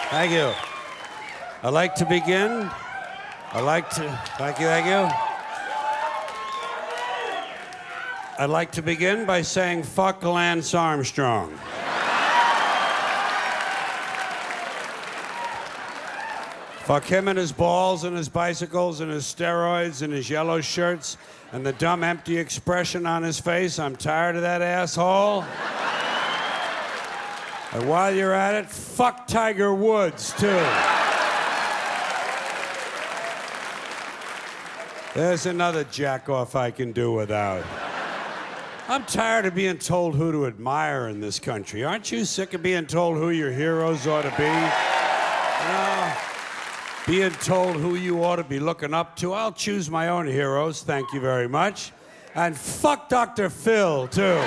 Thank you. I'd like to begin. Thank you. I'd like to begin by saying fuck Lance Armstrong. Fuck him and his balls and his bicycles and his steroids and his yellow shirts and the dumb empty expression on his face. I'm tired of that asshole. And while you're at it, fuck Tiger Woods, too. There's another jack-off I can do without. I'm tired of being told who to admire in this country. Aren't you sick of being told who your heroes ought to be? You know, being told who you ought to be looking up to. I'll choose my own heroes, thank you very much. And fuck Dr. Phil, too.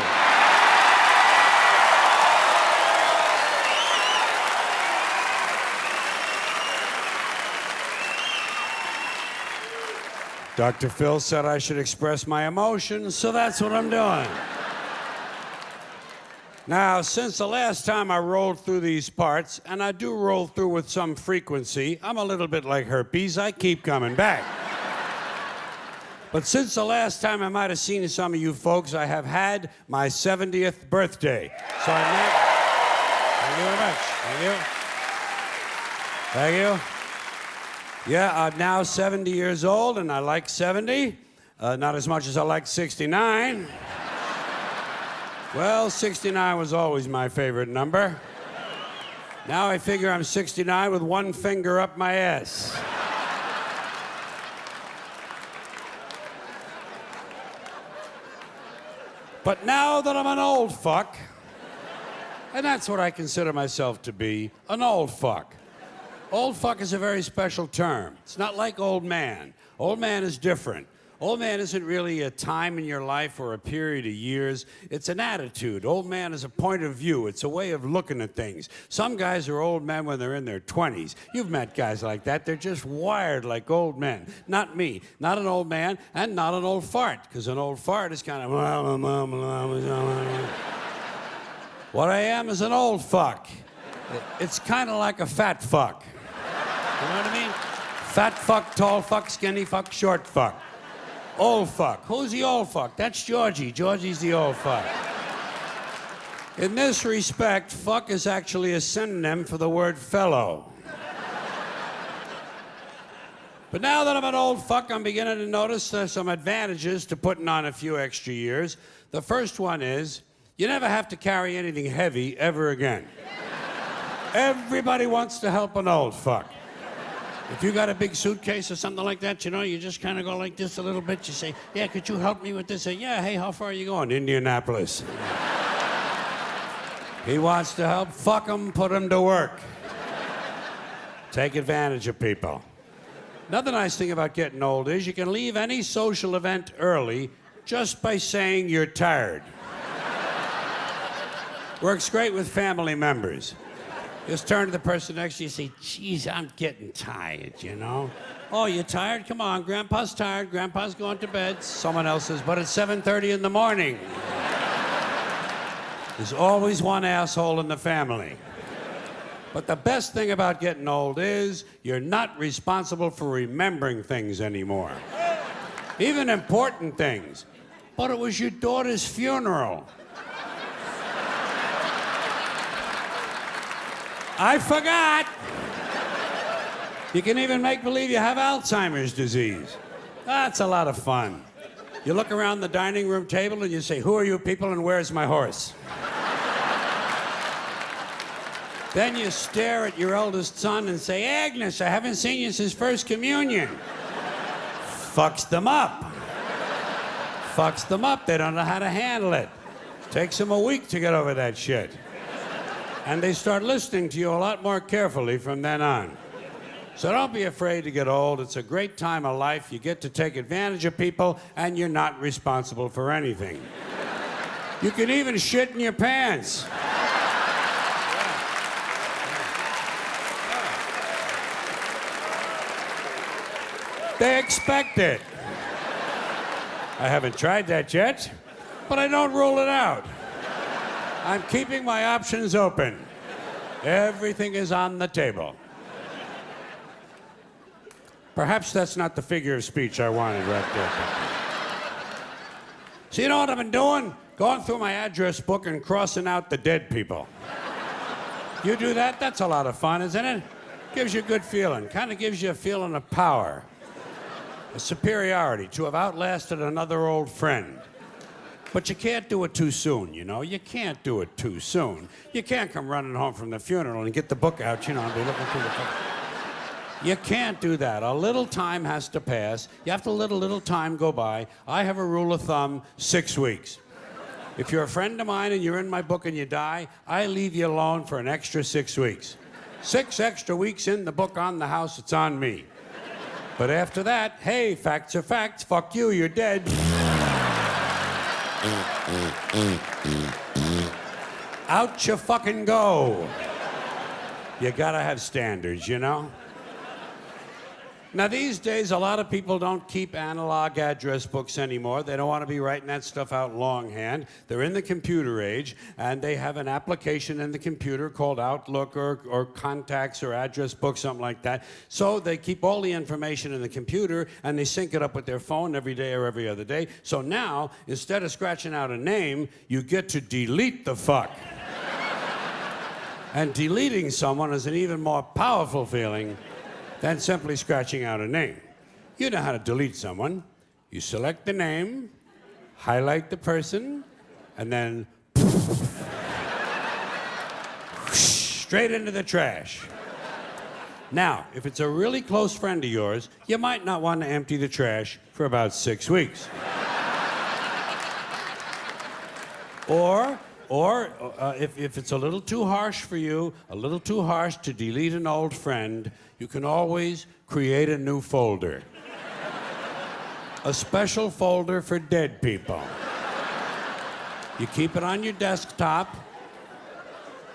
Dr. Phil said I should express my emotions, so that's what I'm doing. Now, since the last time I rolled through these parts, and I do roll through with some frequency, I'm a little bit like herpes, I keep coming back. But since the last time I might have seen some of you folks, I have had my 70th birthday. So thank you very much. Thank you. Yeah, I'm now 70 years old, and I like 70. Not as much as I like 69. Well, 69 was always my favorite number. Now I figure I'm 69 with one finger up my ass. But now that I'm an old fuck, and that's what I consider myself to be, an old fuck. Old fuck is a very special term. It's not like old man. Old man is different. Old man isn't really a time in your life or a period of years. It's an attitude. Old man is a point of view. It's a way of looking at things. Some guys are old men when they're in their 20s. You've met guys like that. They're just wired like old men. Not me. Not an old man and not an old fart, because an old fart is kind of... What I am is an old fuck. It's kind of like a fat fuck. You know what I mean? Fat fuck, tall fuck, skinny fuck, short fuck. Old fuck. Who's the old fuck? That's Georgie. Georgie's the old fuck. In this respect, fuck is actually a synonym for the word fellow. But now that I'm an old fuck, I'm beginning to notice there's some advantages to putting on a few extra years. The first one is, you never have to carry anything heavy ever again. Everybody wants to help an old fuck. If you got a big suitcase or something like that, you know, you just kind of go like this a little bit. You say, yeah, could you help me with this? Say, yeah, hey, how far are you going? Indianapolis. He wants to help. Fuck him, put him to work. Take advantage of people. Another nice thing about getting old is you can leave any social event early just by saying you're tired. Works great with family members. Just turn to the person next to you and say, geez, I'm getting tired, you know? Oh, you're tired? Come on, Grandpa's tired. Grandpa's going to bed. Someone else says, but it's 7:30 in the morning. There's always one asshole in the family. But the best thing about getting old is you're not responsible for remembering things anymore. Even important things. But it was your daughter's funeral. I forgot. You can even make believe you have Alzheimer's disease. That's a lot of fun. You look around the dining room table and you say, who are you people and where's my horse? Then you stare at your eldest son and say, Agnes, I haven't seen you since First Communion. Fucks them up. Fucks them up. They don't know how to handle it. Takes them a week to get over that shit. And they start listening to you a lot more carefully from then on. So don't be afraid to get old. It's a great time of life. You get to take advantage of people, and you're not responsible for anything. You can even shit in your pants. They expect it. I haven't tried that yet, but I don't rule it out. I'm keeping my options open. Everything is on the table. Perhaps that's not the figure of speech I wanted right there. So you know what I've been doing? Going through my address book and crossing out the dead people. You do that? That's a lot of fun, isn't it? Gives you a good feeling. Kind of gives you a feeling of power. A superiority to have outlasted another old friend. But you can't do it too soon, you know? You can't do it too soon. You can't come running home from the funeral and get the book out, you know, and be looking through the book. You can't do that. A little time has to pass. You have to let a little time go by. I have a rule of thumb, 6 weeks. If you're a friend of mine and you're in my book and you die, I leave you alone for an extra 6 weeks. 6 extra weeks in the book on the house, it's on me. But after that, hey, facts are facts. Fuck you, you're dead. Out you fucking go. You gotta have standards, you know? Now, these days, a lot of people don't keep analog address books anymore. They don't want to be writing that stuff out longhand. They're in the computer age, and they have an application in the computer called Outlook or Contacts or Address Book, something like that. So they keep all the information in the computer, and they sync it up with their phone every day or every other day. So now, instead of scratching out a name, you get to delete the fuck. And deleting someone is an even more powerful feeling than simply scratching out a name. You know how to delete someone. You select the name, highlight the person, and then straight into the trash. Now, if it's a really close friend of yours, you might not want to empty the trash for about 6 weeks. Or if it's a little too harsh for you, a little too harsh to delete an old friend, you can always create a new folder. A special folder for dead people. You keep it on your desktop.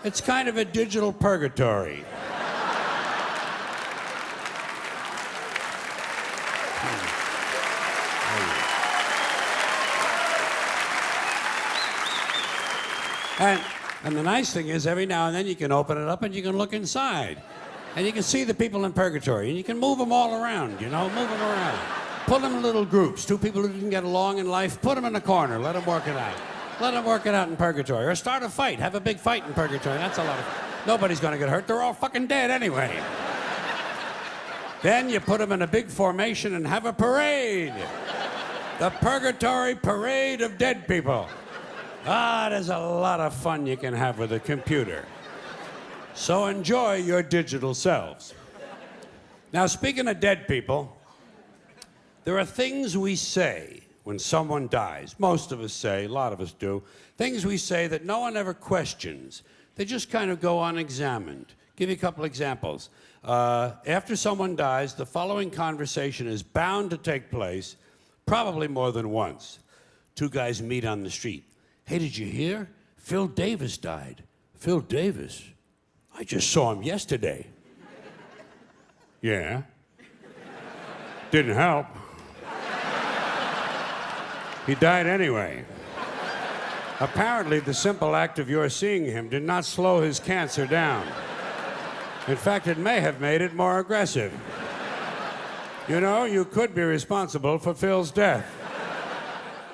It's kind of a digital purgatory. And the nice thing is, every now and then you can open it up and you can look inside. And you can see the people in purgatory. And you can move them all around, you know, move them around. Put them in little groups. 2 people who didn't get along in life, put them in a corner. Let them work it out. Let them work it out in purgatory. Or start a fight. Have a big fight in purgatory. That's a lot of fun. Nobody's going to get hurt. They're all fucking dead anyway. Then you put them in a big formation and have a parade. The Purgatory Parade of Dead People. Ah, there's a lot of fun you can have with a computer. So enjoy your digital selves. Now, speaking of dead people, there are things we say when someone dies. Most of us say, a lot of us do, things we say that no one ever questions. They just kind of go unexamined. Give you a couple examples. After someone dies, the following conversation is bound to take place, probably more than once. 2 guys meet on the street. Hey, did you hear? Phil Davis died. Phil Davis? I just saw him yesterday. Yeah. Didn't help. He died anyway. Apparently, the simple act of your seeing him did not slow his cancer down. In fact, it may have made it more aggressive. You know, you could be responsible for Phil's death.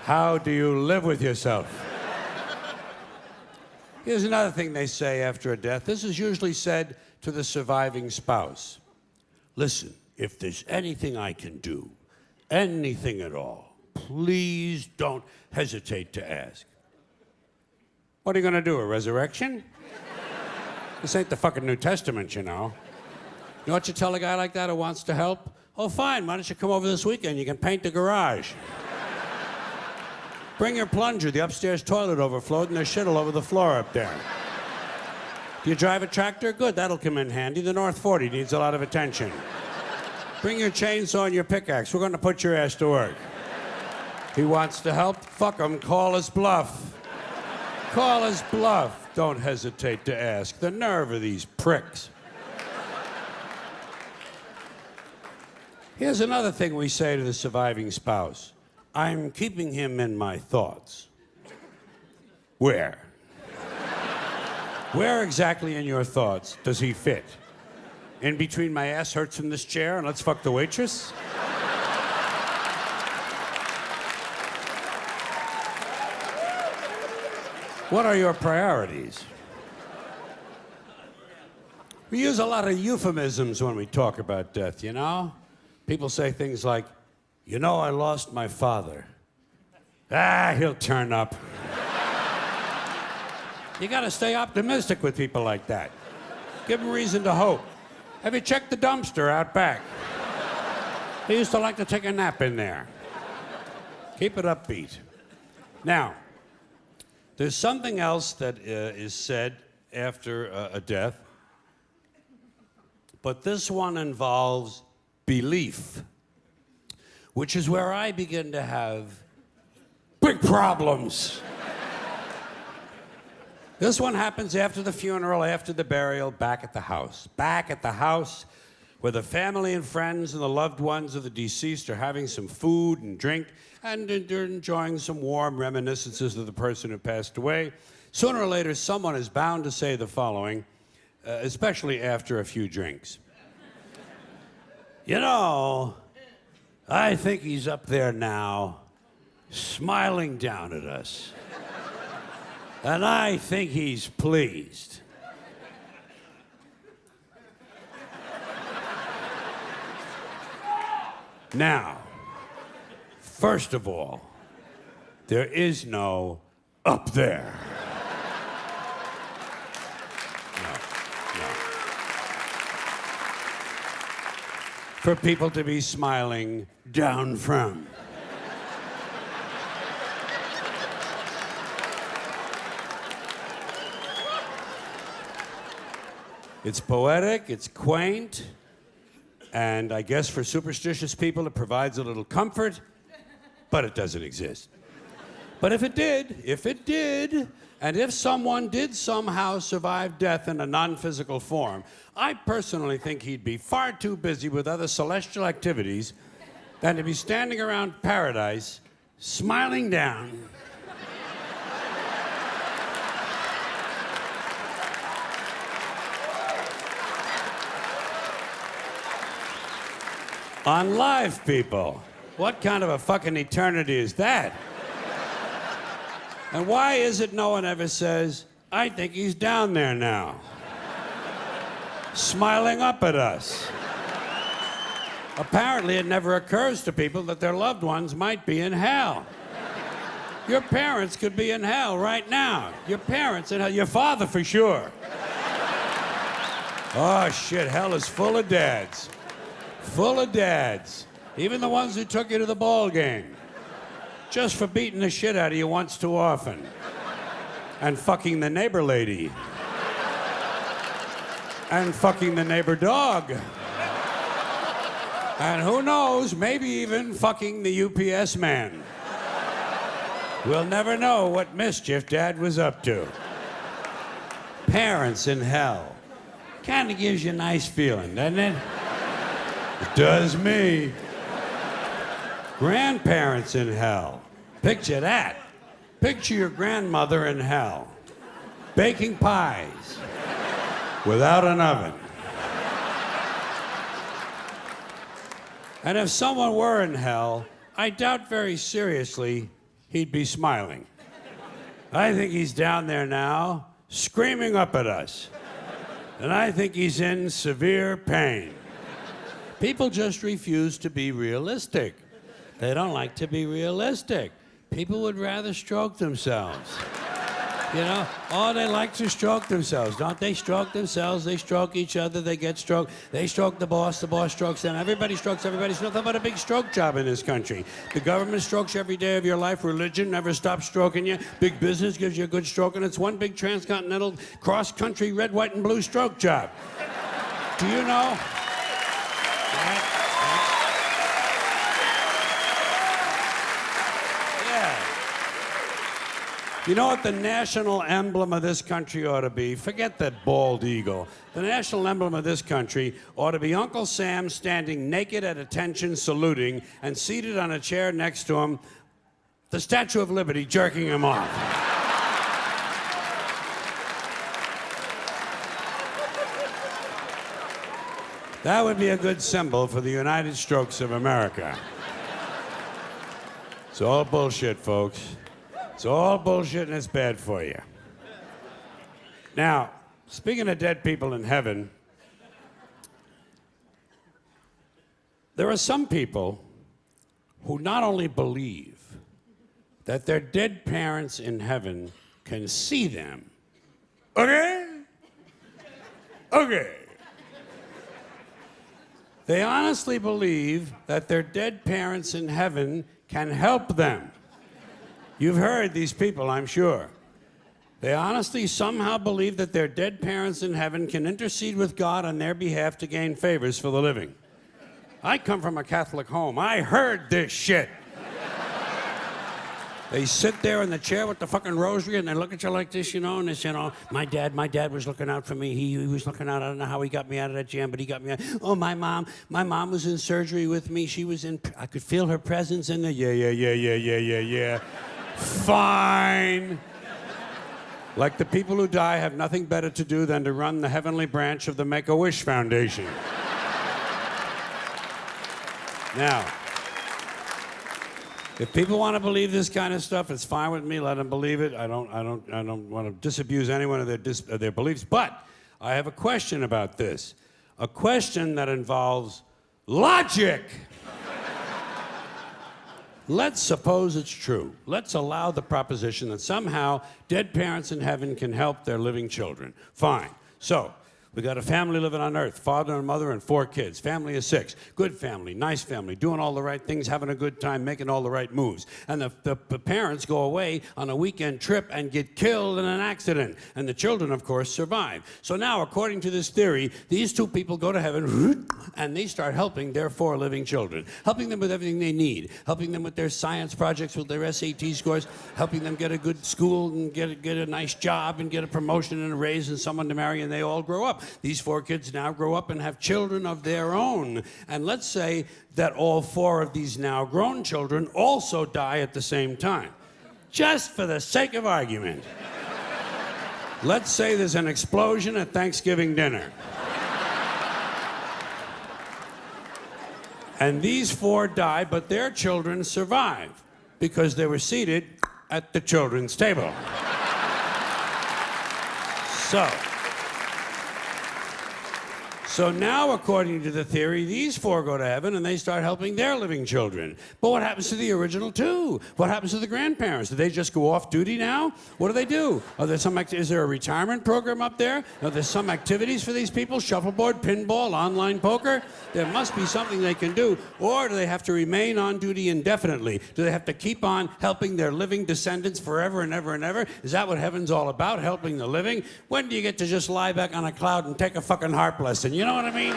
How do you live with yourself? Here's another thing they say after a death. This is usually said to the surviving spouse. Listen, if there's anything I can do, anything at all, please don't hesitate to ask. What are you gonna do, a resurrection? This ain't the fucking New Testament, you know. You know what you tell a guy like that who wants to help? Oh, fine, why don't you come over this weekend? You can paint the garage. Bring your plunger, the upstairs toilet overflowed and there's shit all over the floor up there. Do you drive a tractor? Good, that'll come in handy. The North 40 needs a lot of attention. Bring your chainsaw and your pickaxe. We're gonna put your ass to work. He wants to help? Fuck him, call his bluff. Call his bluff. Don't hesitate to ask. The nerve of these pricks. Here's another thing we say to the surviving spouse. I'm keeping him in my thoughts. Where? Where exactly in your thoughts does he fit? In between my ass hurts from this chair and let's fuck the waitress? What are your priorities? We use a lot of euphemisms when we talk about death, you know? People say things like, you know, I lost my father. Ah, he'll turn up. You gotta stay optimistic with people like that. Give them reason to hope. Have you checked the dumpster out back? He used to like to take a nap in there. Keep it upbeat. Now, there's something else that is said after a death, but this one involves belief, which is where I begin to have big problems. This one happens after the funeral, after the burial, back at the house. Back at the house where the family and friends and the loved ones of the deceased are having some food and drink and they're enjoying some warm reminiscences of the person who passed away. Sooner or later, someone is bound to say the following, especially after a few drinks. You know, I think he's up there now, smiling down at us. And I think he's pleased. Now, first of all, there is no up there. No. For people to be smiling down from. It's poetic, it's quaint, and I guess for superstitious people it provides a little comfort, but it doesn't exist. But if it did, and if someone did somehow survive death in a non-physical form, I personally think he'd be far too busy with other celestial activities than to be standing around paradise, smiling down. On live people. What kind of a fucking eternity is that? And why is it no one ever says, I think he's down there now, smiling up at us? Apparently it never occurs to people that their loved ones might be in hell. Your parents could be in hell right now. Your parents in hell, your father for sure. Oh shit, hell is full of dads. Full of dads, even the ones who took you to the ball game, just for beating the shit out of you once too often, and fucking the neighbor lady, and fucking the neighbor dog, and who knows, maybe even fucking the UPS man. We'll never know what mischief Dad was up to. Parents in hell. Kind of gives you a nice feeling, doesn't it? It does me. Grandparents in hell. Picture that. Picture your grandmother in hell, baking pies without an oven. And if someone were in hell, I doubt very seriously he'd be smiling. I think he's down there now, screaming up at us. And I think he's in severe pain. People just refuse to be realistic. They don't like to be realistic. People would rather stroke themselves. You know, oh, they like to stroke themselves. Don't they stroke themselves? They stroke each other, they get stroked. They stroke the boss strokes them. Everybody strokes everybody. It's nothing but a big stroke job in this country. The government strokes you every day of your life. Religion never stops stroking you. Big business gives you a good stroke, and it's one big transcontinental, cross-country, red, white, and blue stroke job. Do you know? You know what the national emblem of this country ought to be? Forget that bald eagle. The national emblem of this country ought to be Uncle Sam standing naked at attention saluting, and seated on a chair next to him, the Statue of Liberty jerking him off. That would be a good symbol for the United Strokes of America. It's all bullshit, folks. It's all bullshit and it's bad for you. Now, speaking of dead people in heaven, there are some people who not only believe that their dead parents in heaven can see them. Okay? Okay. They honestly believe that their dead parents in heaven can help them. You've heard these people, I'm sure. They honestly somehow believe that their dead parents in heaven can intercede with God on their behalf to gain favors for the living. I come from a Catholic home. I heard this shit. They sit there in the chair with the fucking rosary and they look at you like this, you know, and they say, my dad was looking out for me. He was looking out. I don't know how he got me out of that jam, but he got me out. Oh, my mom was in surgery with me. I could feel her presence in there. Yeah. Fine. Like the people who die have nothing better to do than to run the heavenly branch of the Make-A-Wish Foundation. Now, if people want to believe this kind of stuff, it's fine with me. Let them believe it. I don't want to disabuse anyone of their beliefs. But I have a question about this. A question that involves logic. Let's suppose it's true. Let's allow the proposition that somehow dead parents in heaven can help their living children. Fine. So, we got a family living on earth, father and mother and 4 kids. Family of 6. Good family, nice family, doing all the right things, having a good time, making all the right moves. And the parents go away on a weekend trip and get killed in an accident. And the children, of course, survive. So now, according to this theory, these 2 people go to heaven and they start helping their 4 living children. Helping them with everything they need. Helping them with their science projects, with their SAT scores. Helping them get a good school and get a nice job and get a promotion and a raise and someone to marry, and they all grow up. These 4 kids now grow up and have children of their own. And let's say that all 4 of these now grown children also die at the same time. Just for the sake of argument. Let's say there's an explosion at Thanksgiving dinner. And these 4 die, but their children survive because they were seated at the children's table. So now, according to the theory, these 4 go to heaven and they start helping their living children. But what happens to the original 2? What happens to the grandparents? Do they just go off duty now? What do? Is there a retirement program up there? Are there some activities for these people? Shuffleboard, pinball, online poker? There must be something they can do. Or do they have to remain on duty indefinitely? Do they have to keep on helping their living descendants forever and ever and ever? Is that what heaven's all about, helping the living? When do you get to just lie back on a cloud and take a fucking harp lesson? You know what I mean?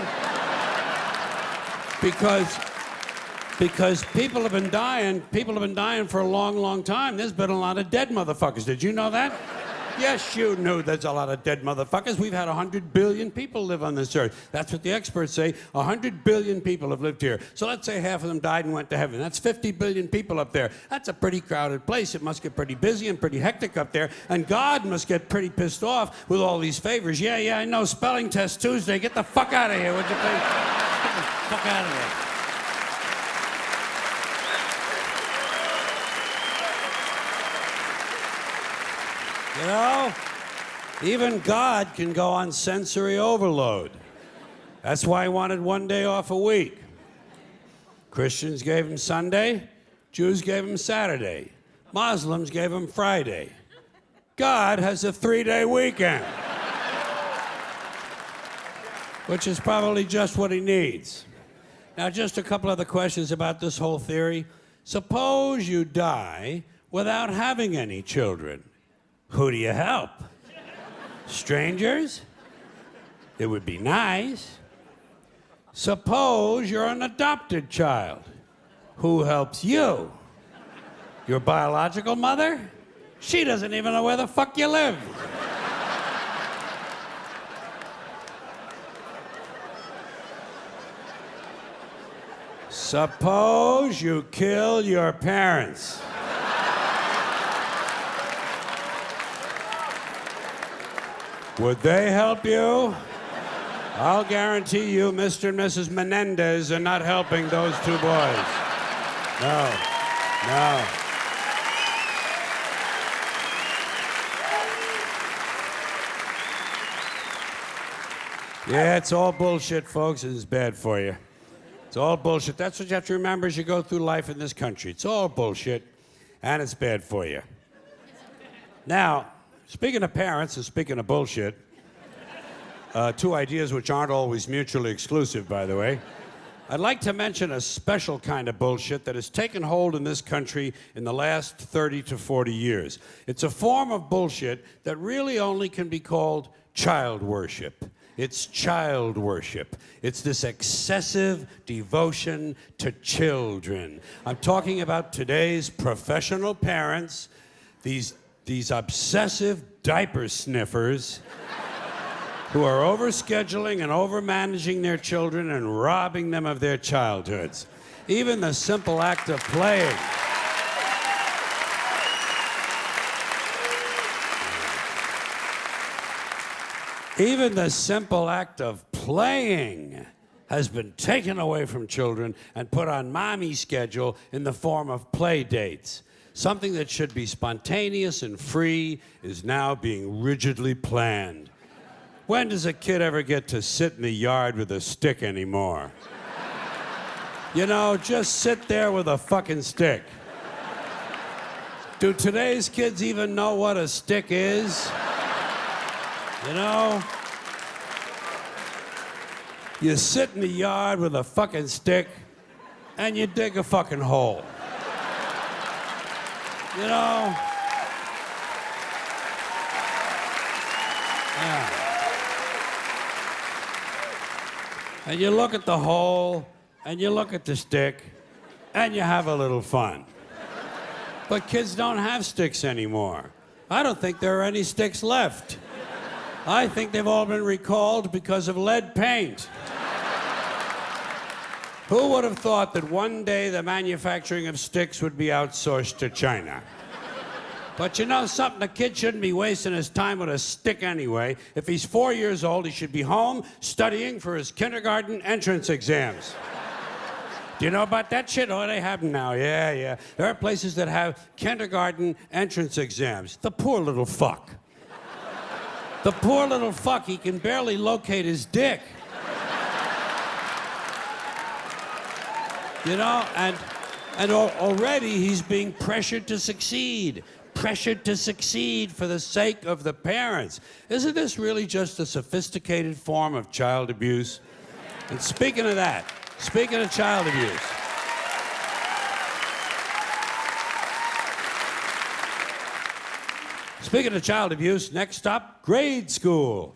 Because people have been dying for a long, long time. There's been a lot of dead motherfuckers. Did you know that? Yes, you knew there's a lot of dead motherfuckers. We've had 100 billion people live on this earth. That's what the experts say. 100 billion people have lived here. So let's say half of them died and went to heaven. That's 50 billion people up there. That's a pretty crowded place. It must get pretty busy and pretty hectic up there. And God must get pretty pissed off with all these favors. Yeah, I know. Spelling test Tuesday. Get the fuck out of here, would you please? Get the fuck out of here. You know, even God can go on sensory overload. That's why I wanted 1 day off a week. Christians gave him Sunday, Jews gave him Saturday, Muslims gave him Friday. God has a 3-day weekend, which is probably just what he needs. Now, just a couple other questions about this whole theory. Suppose you die without having any children. Who do you help? Strangers? It would be nice. Suppose you're an adopted child. Who helps you? Your biological mother? She doesn't even know where the fuck you live. Suppose you kill your parents. Would they help you? I'll guarantee you Mr. and Mrs. Menendez are not helping those two boys. No, no. Yeah, it's all bullshit, folks. It's bad for you. It's all bullshit. That's what you have to remember as you go through life in this country. It's all bullshit, and it's bad for you. Now, speaking of parents and speaking of bullshit, two ideas which aren't always mutually exclusive, by the way, I'd like to mention a special kind of bullshit that has taken hold in this country in the last 30 to 40 years. It's a form of bullshit that really only can be called child worship. It's child worship. It's this excessive devotion to children. I'm talking about today's professional parents, these obsessive diaper sniffers who are overscheduling and overmanaging their children and robbing them of their childhoods. Even the simple act of playing. Even the simple act of playing has been taken away from children and put on mommy's schedule in the form of play dates. Something that should be spontaneous and free is now being rigidly planned. When does a kid ever get to sit in the yard with a stick anymore? You know, just sit there with a fucking stick. Do today's kids even know what a stick is? You know? You sit in the yard with a fucking stick and you dig a fucking hole. You know? Yeah. And you look at the hole and you look at the stick and you have a little fun. But kids don't have sticks anymore. I don't think there are any sticks left. I think they've all been recalled because of lead paint. Who would have thought that one day the manufacturing of sticks would be outsourced to China? But you know something? A kid shouldn't be wasting his time with a stick anyway. If he's 4 years old, he should be home studying for his kindergarten entrance exams. Do you know about that shit? Oh, they have them now. Yeah. There are places that have kindergarten entrance exams. The poor little fuck. The poor little fuck, he can barely locate his dick. You know, and already he's being pressured to succeed. Pressured to succeed for the sake of the parents. Isn't this really just a sophisticated form of child abuse? And speaking of that, speaking of child abuse, speaking of child abuse, next stop, grade school.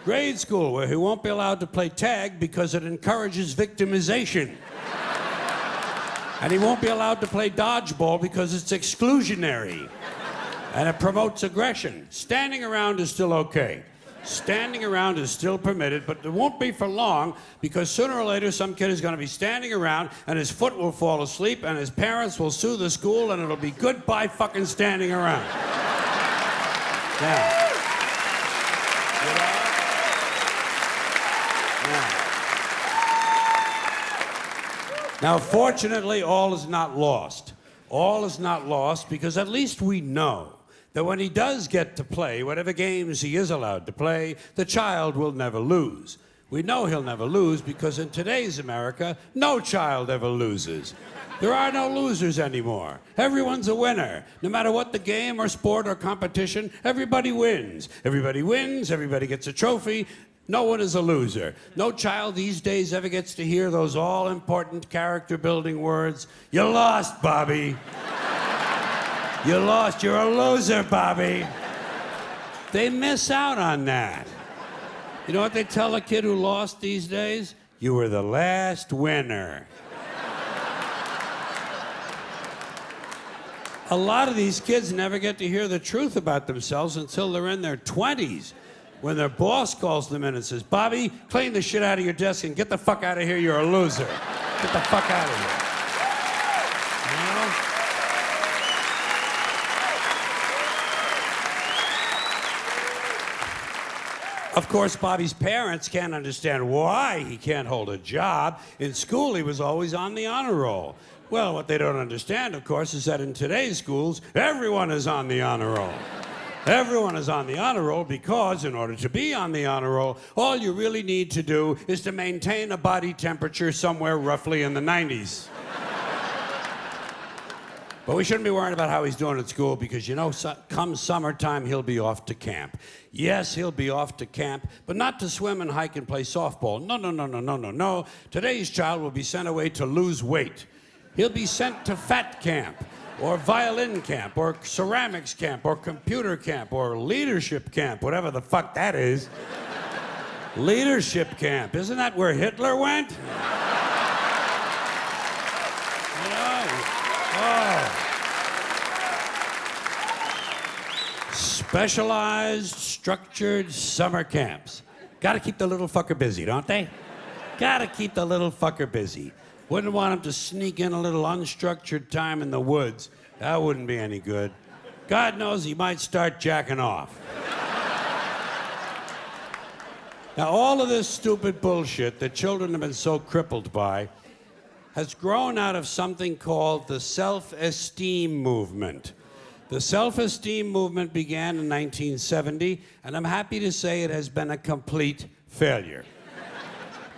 Grade school, where he won't be allowed to play tag because it encourages victimization. And he won't be allowed to play dodgeball because it's exclusionary. And it promotes aggression. Standing around is still okay. Standing around is still permitted, but it won't be for long because sooner or later some kid is going to be standing around and his foot will fall asleep and his parents will sue the school and it'll be goodbye fucking standing around. Yeah. Now, fortunately, all is not lost. All is not lost because at least we know that when he does get to play, whatever games he is allowed to play, the child will never lose. We know he'll never lose because in today's America, no child ever loses. There are no losers anymore. Everyone's a winner. No matter what the game or sport or competition, everybody wins. Everybody wins, everybody gets a trophy. No one is a loser. No child these days ever gets to hear those all-important character-building words. You lost, Bobby. You lost. You're a loser, Bobby. They miss out on that. You know what they tell a kid who lost these days? You were the last winner. A lot of these kids never get to hear the truth about themselves until they're in their 20s, when their boss calls them in and says, Bobby, clean the shit out of your desk and get the fuck out of here, you're a loser. Get the fuck out of here. You know? Of course, Bobby's parents can't understand why he can't hold a job. In school, he was always on the honor roll. Well, what they don't understand, of course, is that in today's schools, everyone is on the honor roll. Everyone is on the honor roll because in order to be on the honor roll, all you really need to do is to maintain a body temperature somewhere roughly in the 90s. But we shouldn't be worrying about how he's doing at school because, you know, come summertime, he'll be off to camp. Yes, he'll be off to camp, but not to swim and hike and play softball. No. Today's child will be sent away to lose weight. He'll be sent to fat camp, or violin camp, or ceramics camp, or computer camp, or leadership camp, whatever the fuck that is. Leadership camp. Isn't that where Hitler went? Specialized, structured summer camps. Gotta keep the little fucker busy, don't they? Gotta keep the little fucker busy. Wouldn't want him to sneak in a little unstructured time in the woods. That wouldn't be any good. God knows he might start jacking off. Now, all of this stupid bullshit that children have been so crippled by has grown out of something called the self-esteem movement. The self-esteem movement began in 1970, and I'm happy to say it has been a complete failure.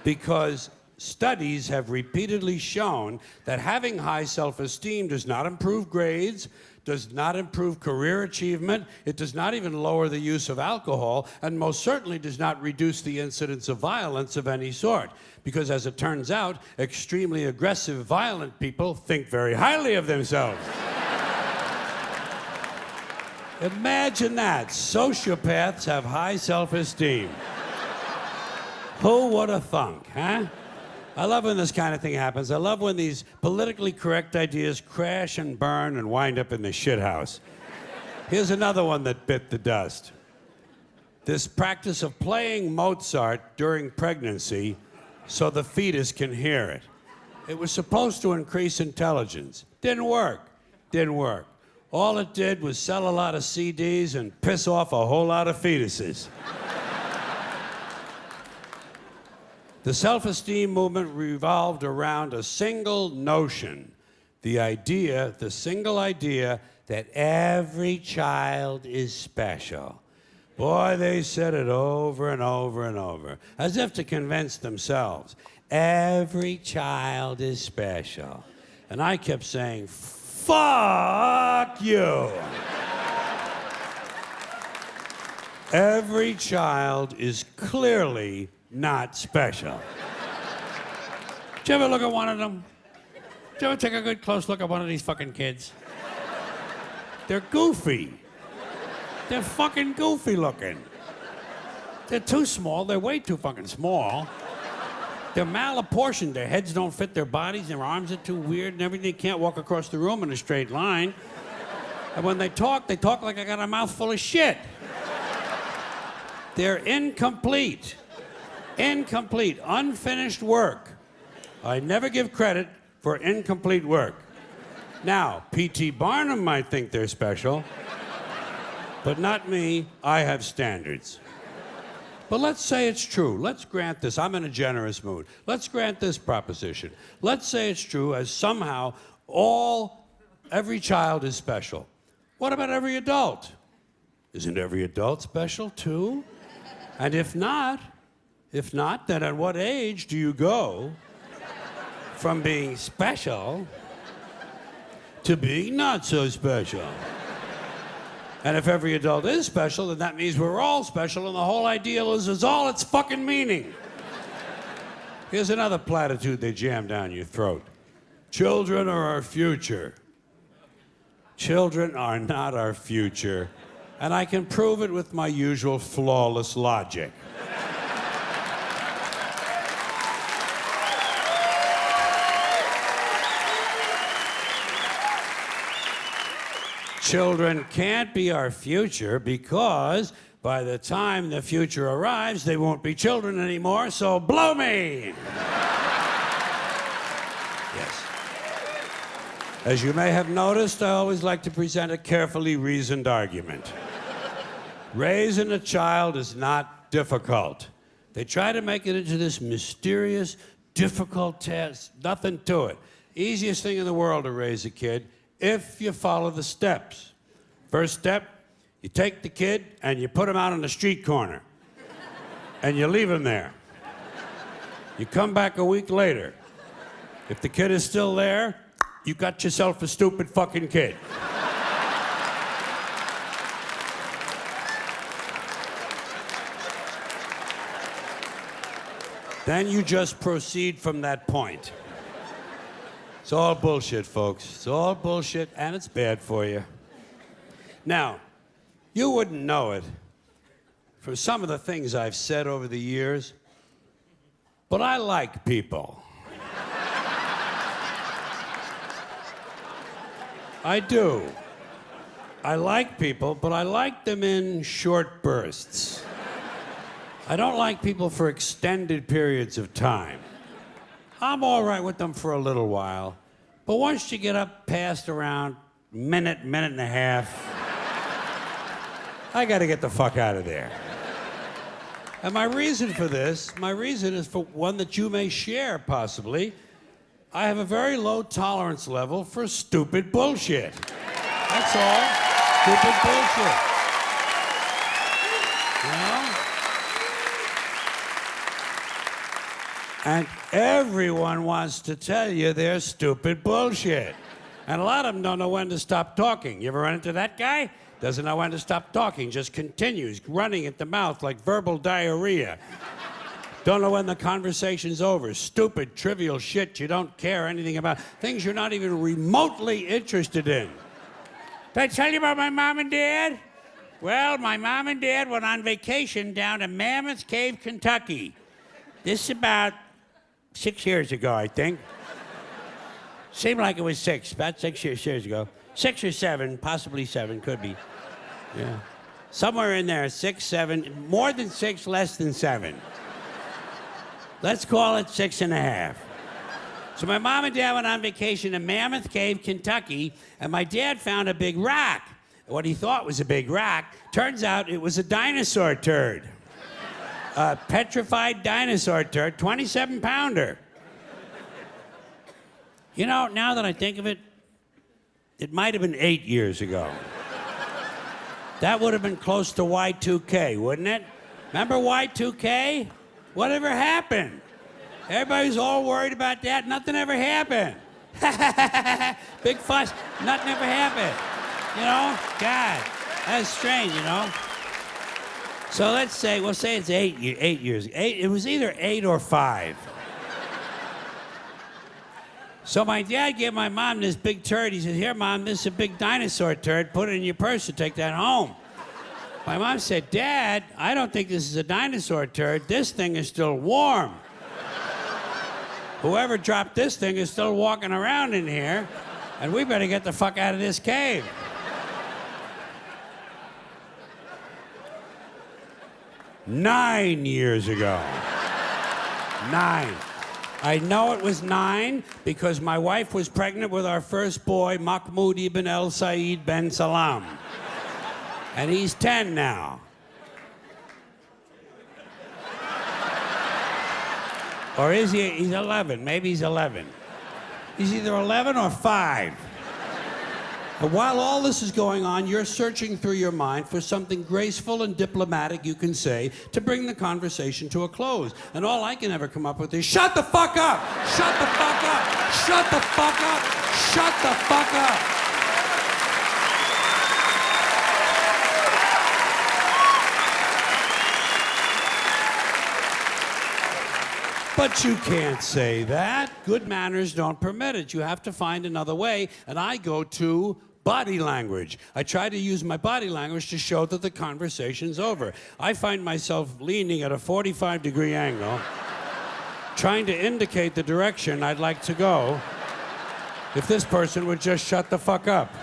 Because studies have repeatedly shown that having high self-esteem does not improve grades, does not improve career achievement, it does not even lower the use of alcohol, and most certainly does not reduce the incidence of violence of any sort. Because as it turns out, extremely aggressive, violent people think very highly of themselves. Imagine that. Sociopaths have high self-esteem. Who would have thunk, huh? I love when this kind of thing happens. I love when these politically correct ideas crash and burn and wind up in the shithouse. Here's another one that bit the dust. This practice of playing Mozart during pregnancy so the fetus can hear it. It was supposed to increase intelligence. Didn't work. All it did was sell a lot of CDs and piss off a whole lot of fetuses. The self-esteem movement revolved around a single notion, the single idea that every child is special. Boy, they said it over and over and over, as if to convince themselves. Every child is special. And I kept saying, fuck you. Every child is clearly not special. Did you ever look at one of them? Did you ever take a good close look at one of these fucking kids? They're goofy. They're fucking goofy looking. They're too small. They're way too fucking small. They're malapportioned. Their heads don't fit their bodies. Their arms are too weird and everything. They can't walk across the room in a straight line. And when they talk like I got a mouthful of shit. They're incomplete. Incomplete, unfinished work. I never give credit for incomplete work. Now, P.T. Barnum might think they're special, but not me. I have standards. But let's say it's true. Let's grant this. I'm in a generous mood. Let's grant this proposition. Let's say it's true as somehow every child is special. What about every adult? Isn't every adult special too? And if not, If not, then at what age do you go from being special to being not so special? And if every adult is special, then that means we're all special, and the whole ideal is all its fucking meaning. Here's another platitude they jam down your throat. Children are our future. Children are not our future. And I can prove it with my usual flawless logic. Children can't be our future because by the time the future arrives, they won't be children anymore, so blow me! Yes. As you may have noticed, I always like to present a carefully reasoned argument. Raising a child is not difficult. They try to make it into this mysterious, difficult test. Nothing to it. Easiest thing in the world to raise a kid if you follow the steps. First step, you take the kid and you put him out on the street corner. And you leave him there. You come back a week later. If the kid is still there, you got yourself a stupid fucking kid. Then you just proceed from that point. It's all bullshit, folks. It's all bullshit, and it's bad for you. Now, you wouldn't know it from some of the things I've said over the years, but I like people. I do. I like people, but I like them in short bursts. I don't like people for extended periods of time. I'm all right with them for a little while, but once you get up past around minute and a half, I gotta get the fuck out of there. And my reason is for one that you may share, possibly. I have a very low tolerance level for stupid bullshit. That's all. Stupid bullshit. You know? And everyone wants to tell you their stupid bullshit. And a lot of them don't know when to stop talking. You ever run into that guy? Doesn't know when to stop talking, just continues running at the mouth like verbal diarrhea. Don't know when the conversation's over. Stupid, trivial shit you don't care anything about. Things you're not even remotely interested in. Did I tell you about my mom and dad? Well, my mom and dad went on vacation down to Mammoth Cave, Kentucky. This is about 6 years ago, I think. Seemed like it was about 6 years ago. 6 or 7, possibly 7, could be. Yeah. Somewhere in there, 6, 7, more than 6, less than 7. Let's call it 6.5. So my mom and dad went on vacation to Mammoth Cave, Kentucky, and my dad found a big rock. What he thought was a big rock, turns out it was a dinosaur turd. A petrified dinosaur turd, 27-pounder. You know, now that I think of it, it might have been 8 years ago. That would have been close to Y2K, wouldn't it? Remember Y2K? Whatever happened? Everybody's all worried about that. Nothing ever happened. Big fuss. Nothing ever happened. You know? God, that's strange, you know? So let's say, we'll say it's 8 years. It was either 8 or 5. So my dad gave my mom this big turd. He said, "Here, Mom, this is a big dinosaur turd. Put it in your purse and take that home." My mom said, "Dad, I don't think this is a dinosaur turd. This thing is still warm. Whoever dropped this thing is still walking around in here, and we better get the fuck out of this cave." 9 years ago. 9. I know it was 9 because my wife was pregnant with our first boy, Mahmoud ibn El Said ben Salam. And he's 10 now. Or is he? He's 11. Maybe he's 11. He's either 11 or 5. And while all this is going on, you're searching through your mind for something graceful and diplomatic you can say to bring the conversation to a close. And all I can ever come up with is, shut the fuck up! Shut the fuck up! Shut the fuck up! Shut the fuck up! But you can't say that. Good manners don't permit it. You have to find another way, and I go to body language. I try to use my body language to show that the conversation's over. I find myself leaning at a 45-degree angle, trying to indicate the direction I'd like to go if this person would just shut the fuck up.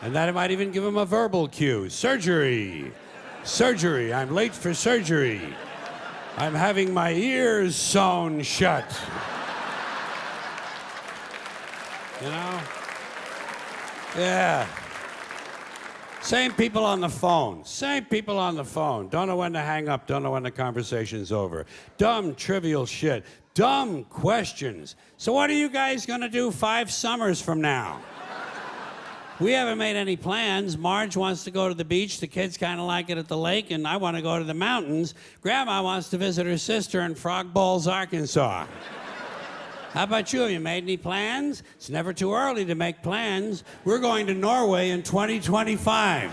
And that I might even give him a verbal cue. Surgery. Surgery. I'm late for surgery. I'm having my ears sewn shut. You know? Yeah. Same people on the phone. Same people on the phone. Don't know when to hang up. Don't know when the conversation's over. Dumb, trivial shit. Dumb questions. So what are you guys gonna do 5 summers from now? We haven't made any plans. Marge wants to go to the beach. The kids kind of like it at the lake, and I want to go to the mountains. Grandma wants to visit her sister in Frog Balls, Arkansas. How about you? Have you made any plans? It's never too early to make plans. We're going to Norway in 2025.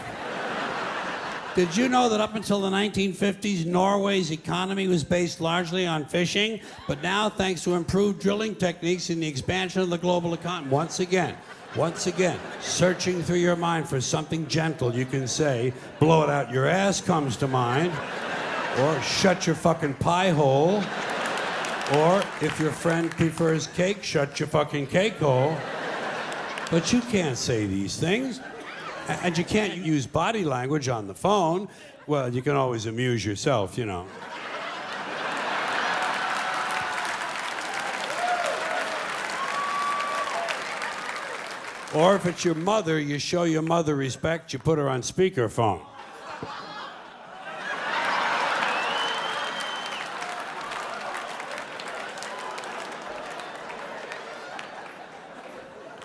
Did you know that up until the 1950s, Norway's economy was based largely on fishing? But now, thanks to improved drilling techniques and the expansion of the global economy, once again, searching through your mind for something gentle you can say, blow it out your ass comes to mind, or shut your fucking pie hole, or if your friend prefers cake, shut your fucking cake hole. But you can't say these things, and you can't use body language on the phone. Well, you can always amuse yourself, you know. Or if it's your mother, you show your mother respect, you put her on speakerphone.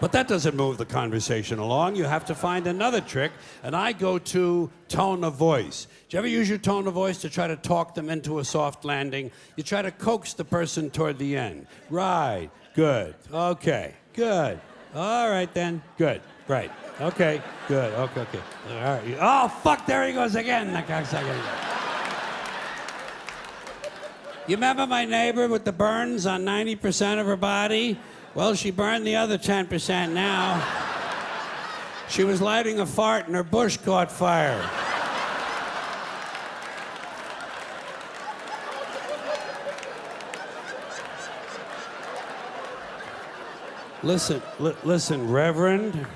But that doesn't move the conversation along. You have to find another trick, and I go to tone of voice. Do you ever use your tone of voice to try to talk them into a soft landing? You try to coax the person toward the end. Right, good, okay, good. All right, then. Good. Right. Okay. Good. Okay. Okay. All right. Oh, fuck. There he goes again. The cocksucker. You remember my neighbor with the burns on 90% of her body? Well, she burned the other 10% now. She was lighting a fart and her bush caught fire. Listen, Reverend.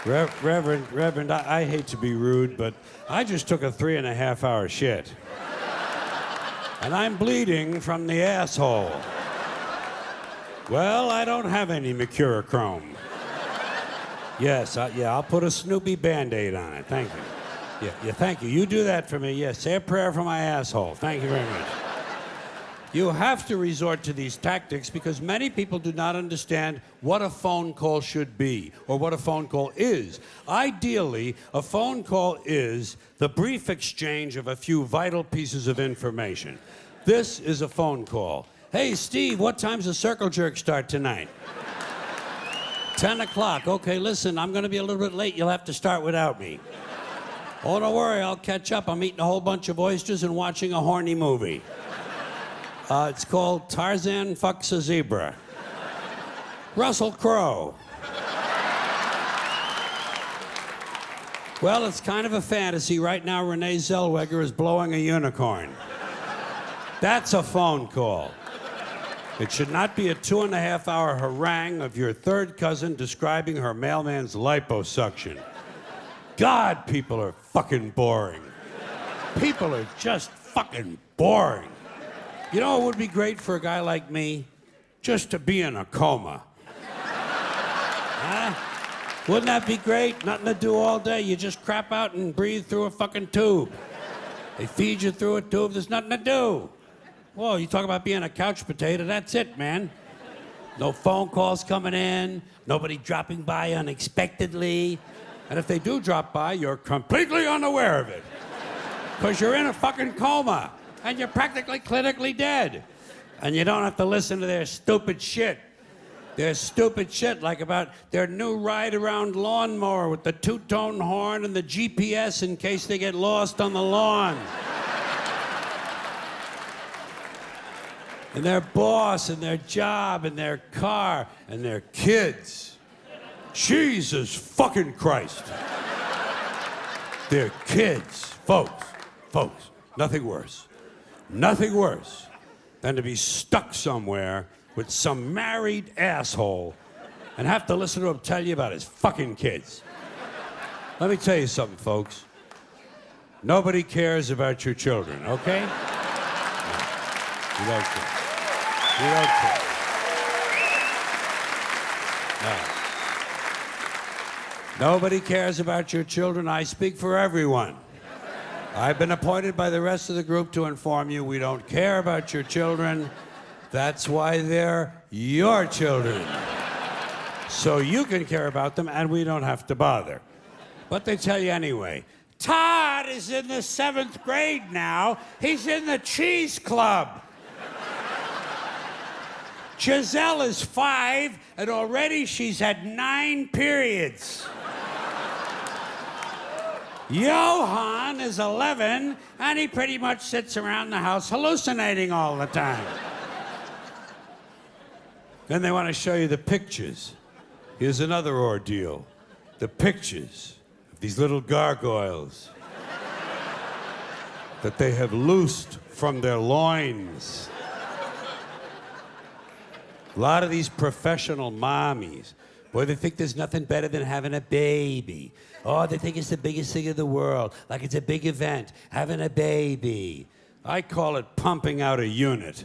Reverend, I hate to be rude, but I just took a 3.5-hour shit. And I'm bleeding from the asshole. Well, I don't have any mercurochrome. Yes, I'll put a Snoopy Band-Aid on it. Thank you. Yeah, thank you. You do that for me. Yes, say a prayer for my asshole. Thank you very much. You have to resort to these tactics because many people do not understand what a phone call should be or what a phone call is. Ideally, a phone call is the brief exchange of a few vital pieces of information. This is a phone call. Hey, Steve, what time's the circle jerk start tonight? 10 o'clock. Okay, listen, I'm going to be a little bit late. You'll have to start without me. Oh, don't worry, I'll catch up. I'm eating a whole bunch of oysters and watching a horny movie. It's called Tarzan Fucks a Zebra. Russell Crowe. Well, it's kind of a fantasy. Right now, Renee Zellweger is blowing a unicorn. That's a phone call. It should not be a 2.5-hour harangue of your third cousin describing her mailman's liposuction. God, people are fucking boring. People are just fucking boring. You know, it would be great for a guy like me just to be in a coma. Huh? Wouldn't that be great? Nothing to do all day. You just crap out and breathe through a fucking tube. They feed you through a tube. There's nothing to do. Whoa, you talk about being a couch potato. That's it, man. No phone calls coming in, nobody dropping by unexpectedly. And if they do drop by, you're completely unaware of it. Because you're in a fucking coma, and you're practically clinically dead. And you don't have to listen to their stupid shit. Their stupid shit, like about their new ride-around lawnmower with the two-tone horn and the GPS in case they get lost on the lawn. And their boss and their job and their car and their kids. Jesus fucking Christ. Their kids. Folks, nothing worse than to be stuck somewhere with some married asshole and have to listen to him tell you about his fucking kids. Let me tell you something, folks. Nobody cares about your children, okay? No, you don't care. You don't care. No. Nobody cares about your children. I speak for everyone. I've been appointed by the rest of the group to inform you we don't care about your children. That's why they're your children. So you can care about them and we don't have to bother. But they tell you anyway. Todd is in the 7th grade now. He's in the cheese club. Giselle is 5 and already she's had 9 periods. Johan is 11, and he pretty much sits around the house hallucinating all the time. Then they want to show you the pictures. Here's another ordeal. The pictures of these little gargoyles that they have loosed from their loins. A lot of these professional mommies, boy, they think there's nothing better than having a baby. Oh, they think it's the biggest thing in the world, like it's a big event, having a baby. I call it pumping out a unit.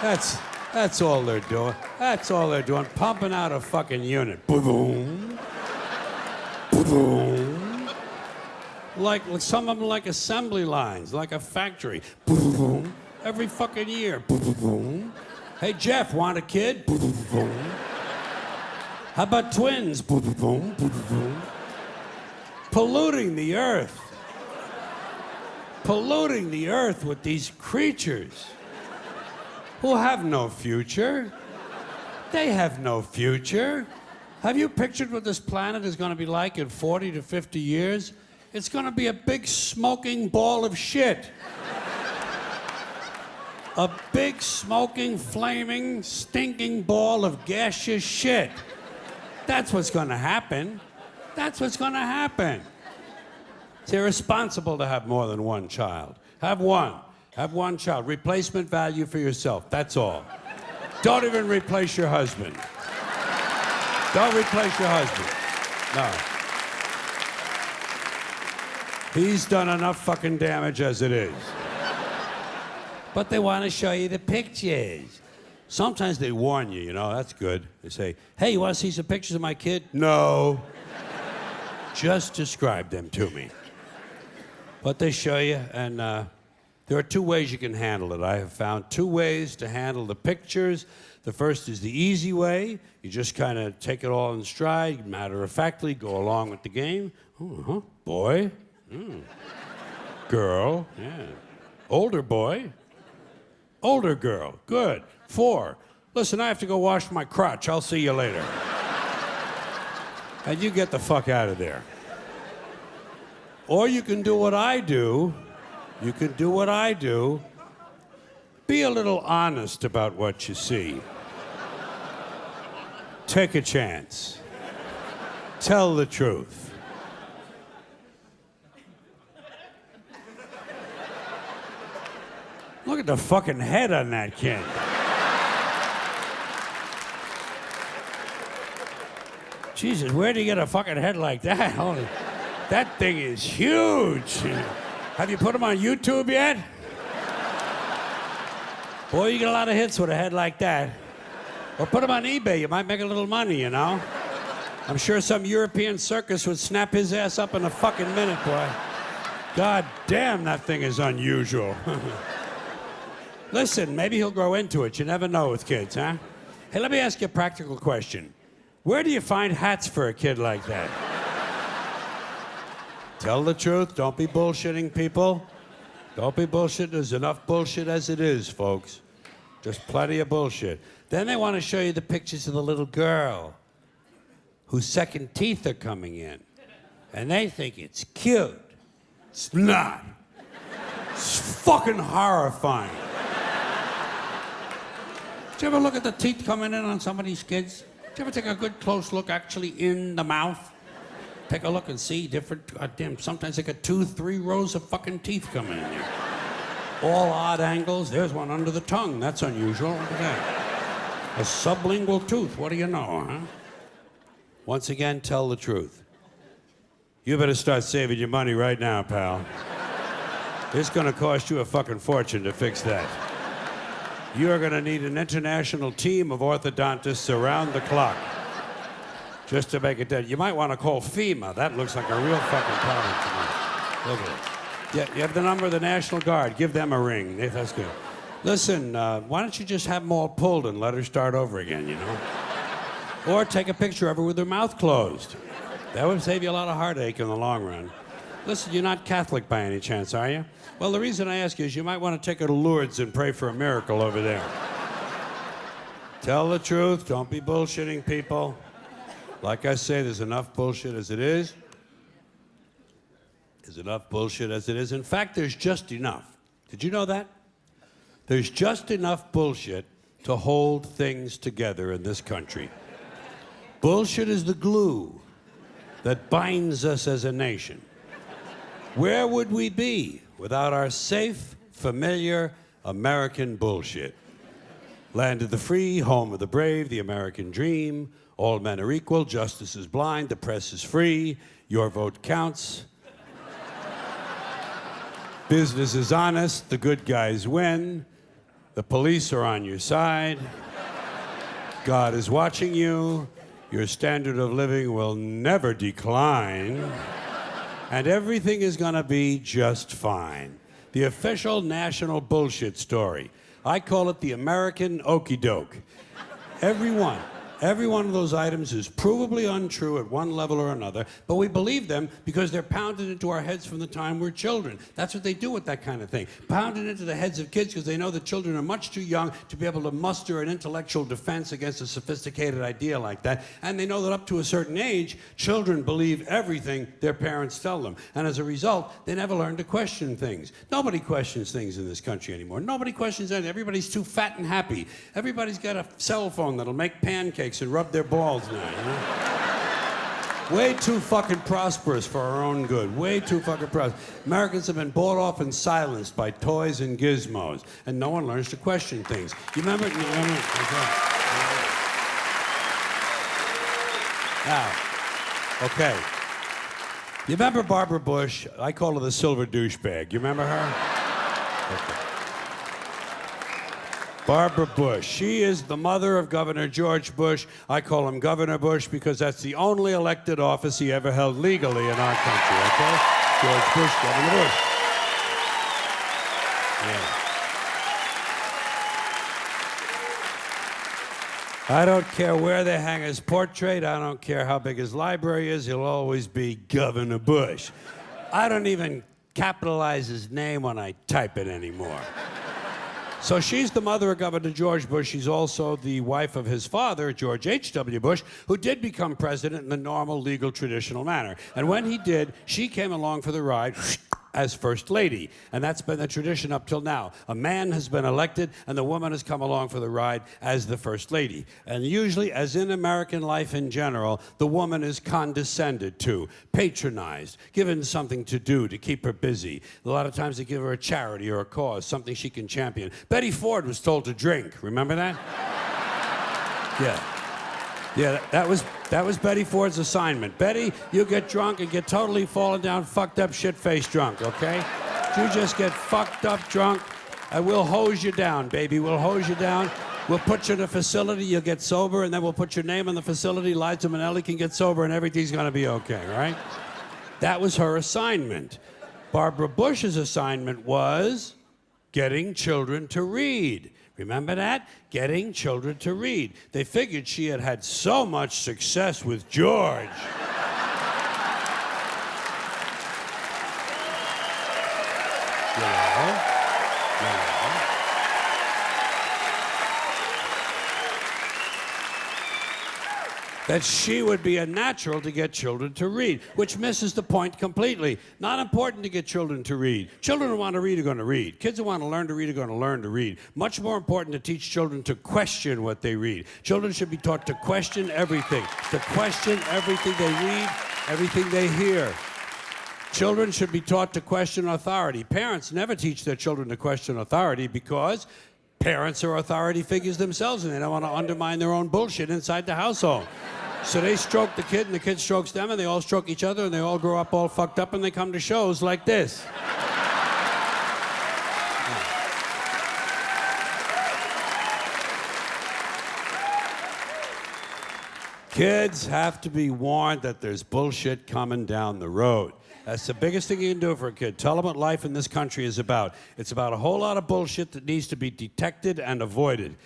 That's all they're doing. That's all they're doing, pumping out a fucking unit. Boom, boom. Like some of them like assembly lines, like a factory. Boom, every fucking year. Boom. Hey, Jeff, want a kid? Boom. How about twins? Boom. Polluting the earth. Polluting the earth with these creatures who have no future. They have no future. Have you pictured what this planet is going to be like in 40 to 50 years? It's going to be a big smoking ball of shit. A big smoking, flaming, stinking ball of gaseous shit. That's what's going to happen. That's what's going to happen. It's irresponsible to have more than one child. Have one. Have one child. Replacement value for yourself. That's all. Don't even replace your husband. Don't replace your husband. No. He's done enough fucking damage as it is. But they want to show you the pictures. Sometimes they warn you, you know, that's good. They say, hey, you want to see some pictures of my kid? No. Just describe them to me. But they show you, and there are 2 ways you can handle it. I have found 2 ways to handle the pictures. The first is the easy way. You just kind of take it all in stride, matter-of-factly, go along with the game. Uh-huh. Boy. Girl. Yeah. Older boy. Older girl. Good. 4. Listen, I have to go wash my crotch. I'll see you later. And you get the fuck out of there. Or you can do what I do. You can do what I do. Be a little honest about what you see. Take a chance. Tell the truth. Look at the fucking head on that kid. Jesus, where'd you get a fucking head like that? Holy, that thing is huge. Have you put him on YouTube yet? Boy, you get a lot of hits with a head like that. Or put him on eBay, you might make a little money, you know? I'm sure some European circus would snap his ass up in a fucking minute, boy. God damn, that thing is unusual. Listen, maybe he'll grow into it. You never know with kids, huh? Hey, let me ask you a practical question. Where do you find hats for a kid like that? Tell the truth. Don't be bullshitting people. Don't be bullshit. There's enough bullshit as it is, folks. Just plenty of bullshit. Then they want to show you the pictures of the little girl whose second teeth are coming in. And they think it's cute. It's not. It's fucking horrifying. Did you ever look at the teeth coming in on some of these kids? Did you ever take a good close look actually in the mouth? Take a look and see different, goddamn, sometimes they got 2, 3 rows of fucking teeth coming in there. All odd angles. There's one under the tongue. That's unusual. Look at that. A sublingual tooth. What do you know, huh? Once again, tell the truth. You better start saving your money right now, pal. It's gonna cost you a fucking fortune to fix that. You're gonna need an international team of orthodontists around the clock just to make it dead. You might want to call FEMA. That looks like a real fucking problem to me. Look at it. Yeah, you have the number of the National Guard. Give them a ring. That's good. Listen, why don't you just have them all pulled and let her start over again, you know? Or take a picture of her with her mouth closed. That would save you a lot of heartache in the long run. Listen, you're not Catholic by any chance, are you? Well, the reason I ask you is you might want to take her to Lourdes and pray for a miracle over there. Tell the truth. Don't be bullshitting people. Like I say, there's enough bullshit as it is. There's enough bullshit as it is. In fact, there's just enough. Did you know that? There's just enough bullshit to hold things together in this country. Bullshit is the glue that binds us as a nation. Where would we be without our safe, familiar American bullshit? Land of the free, home of the brave, the American dream. All men are equal, justice is blind, the press is free, your vote counts. Business is honest, the good guys win, the police are on your side, God is watching you, your standard of living will never decline, and everything is gonna be just fine. The official national bullshit story. I call it the American okey doke. Every one of those items is provably untrue at one level or another, but we believe them because they're pounded into our heads from the time we're children. That's what they do with that kind of thing. Pounded into the heads of kids because they know that children are much too young to be able to muster an intellectual defense against a sophisticated idea like that. And they know that up to a certain age, children believe everything their parents tell them. And as a result, they never learn to question things. Nobody questions things in this country anymore. Nobody questions anything. Everybody's too fat and happy. Everybody's got a cell phone that'll make pancakes and rub their balls now, you know? Way too fucking prosperous for our own good. Way too fucking prosperous. Americans have been bought off and silenced by toys and gizmos, and no one learns to question things. You remember? Okay. Now, okay. You remember Barbara Bush? I call her the silver douchebag. You remember her? Okay. Barbara Bush. She is the mother of Governor George Bush. I call him Governor Bush because that's the only elected office he ever held legally in our country, okay? George Bush, Governor Bush. Yeah. I don't care where they hang his portrait. I don't care how big his library is. He'll always be Governor Bush. I don't even capitalize his name when I type it anymore. So she's the mother of Governor George Bush. She's also the wife of his father, George H.W. Bush, who did become president in the normal, legal, traditional manner. And when he did, she came along for the ride as First Lady. And that's been the tradition up till now. A man has been elected, and the woman has come along for the ride as the First Lady. And usually, as in American life in general, the woman is condescended to, patronized, given something to do to keep her busy. A lot of times they give her a charity or a cause, something she can champion. Betty Ford was told to drink. Remember that? Yeah. Yeah, that was Betty Ford's assignment. Betty, you get drunk and get totally fallen down, fucked up, shit-faced drunk, okay? You just get fucked up drunk, and we'll hose you down, baby. We'll hose you down. We'll put you in a facility, you'll get sober, and then we'll put your name in the facility. Liza Minnelli can get sober, and everything's gonna be okay, right? That was her assignment. Barbara Bush's assignment was getting children to read. Remember that? Getting children to read. They figured she had had so much success with George. You know? That she would be a natural to get children to read, which misses the point completely. Not important to get children to read. Children who want to read are going to read. Kids who want to learn to read are going to learn to read. Much more important to teach children to question what they read. Children should be taught to question everything, to question everything they read, everything they hear. Children should be taught to question authority. Parents never teach their children to question authority because parents are authority figures themselves and they don't want to undermine their own bullshit inside the household. So they stroke the kid and the kid strokes them and they all stroke each other and they all grow up all fucked up and they come to shows like this. Kids have to be warned that there's bullshit coming down the road. That's the biggest thing you can do for a kid. Tell them what life in this country is about. It's about a whole lot of bullshit that needs to be detected and avoided.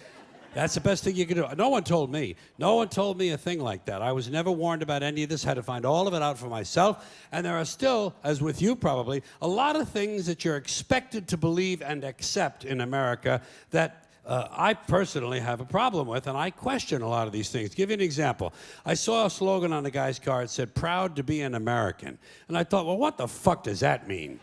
That's the best thing you can do. No one told me. No one told me a thing like that. I was never warned about any of this. Had to find all of it out for myself. And there are still, as with you probably, a lot of things that you're expected to believe and accept in America that I personally have a problem with, and I question a lot of these things. To give you an example, I saw a slogan on the guy's car. It said, "Proud to be an American." And I thought, well, what the fuck does that mean?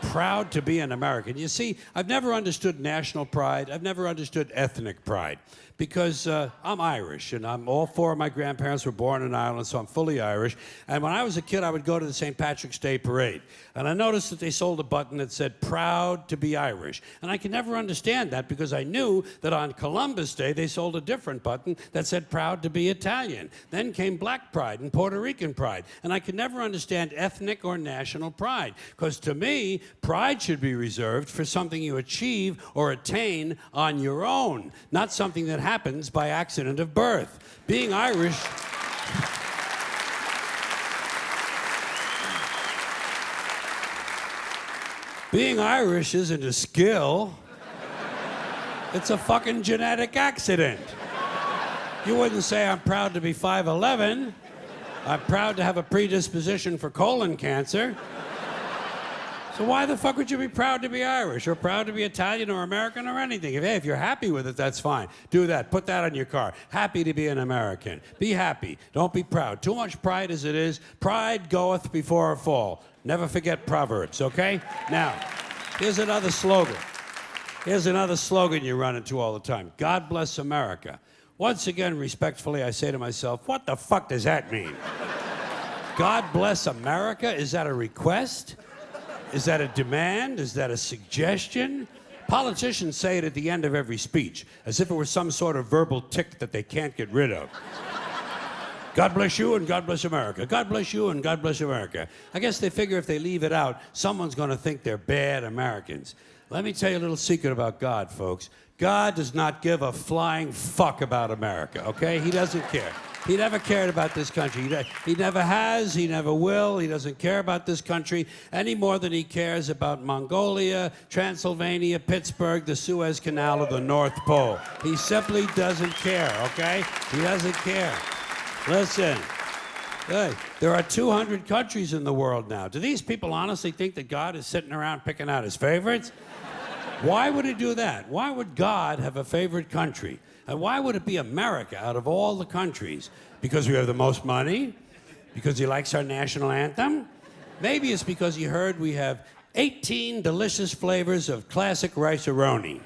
Proud to be an American. You see, I've never understood national pride. I've never understood ethnic pride because I'm Irish, and all four of my grandparents were born in Ireland, so I'm fully Irish. And when I was a kid, I would go to the St. Patrick's Day parade, and I noticed that they sold a button that said, "Proud to be Irish." And I could never understand that because I knew that on Columbus Day, they sold a different button that said, "Proud to be Italian." Then came Black pride and Puerto Rican pride, and I could never understand ethnic or national pride because to me, pride should be reserved for something you achieve or attain on your own, not something that happens by accident of birth. Being Irish... Being Irish isn't a skill. It's a fucking genetic accident. You wouldn't say I'm proud to be 5'11". I'm proud to have a predisposition for colon cancer. So why the fuck would you be proud to be Irish or proud to be Italian or American or anything? If you're happy with it, that's fine. Do that. Put that on your car. Happy to be an American. Be happy. Don't be proud. Too much pride as it is. Pride goeth before a fall. Never forget Proverbs, okay? Now, here's another slogan. Here's another slogan you run into all the time. God bless America. Once again, respectfully, I say to myself, what the fuck does that mean? God bless America? Is that a request? Is that a demand? Is that a suggestion? Politicians say it at the end of every speech, as if it were some sort of verbal tic that they can't get rid of. God bless you and God bless America. God bless you and God bless America. I guess they figure if they leave it out, someone's going to think they're bad Americans. Let me tell you a little secret about God, folks. God does not give a flying fuck about America, okay? He doesn't care. He never cared about this country. He never has, he never will. He doesn't care about this country any more than he cares about Mongolia, Transylvania, Pittsburgh, the Suez Canal, or the North Pole. He simply doesn't care, okay? He doesn't care. Listen, hey, there are 200 countries in the world now. Do these people honestly think that God is sitting around picking out his favorites? Why would he do that? Why would God have a favorite country? And why would it be America out of all the countries? Because we have the most money? Because he likes our national anthem? Maybe it's because he heard we have 18 delicious flavors of classic rice-a-roni.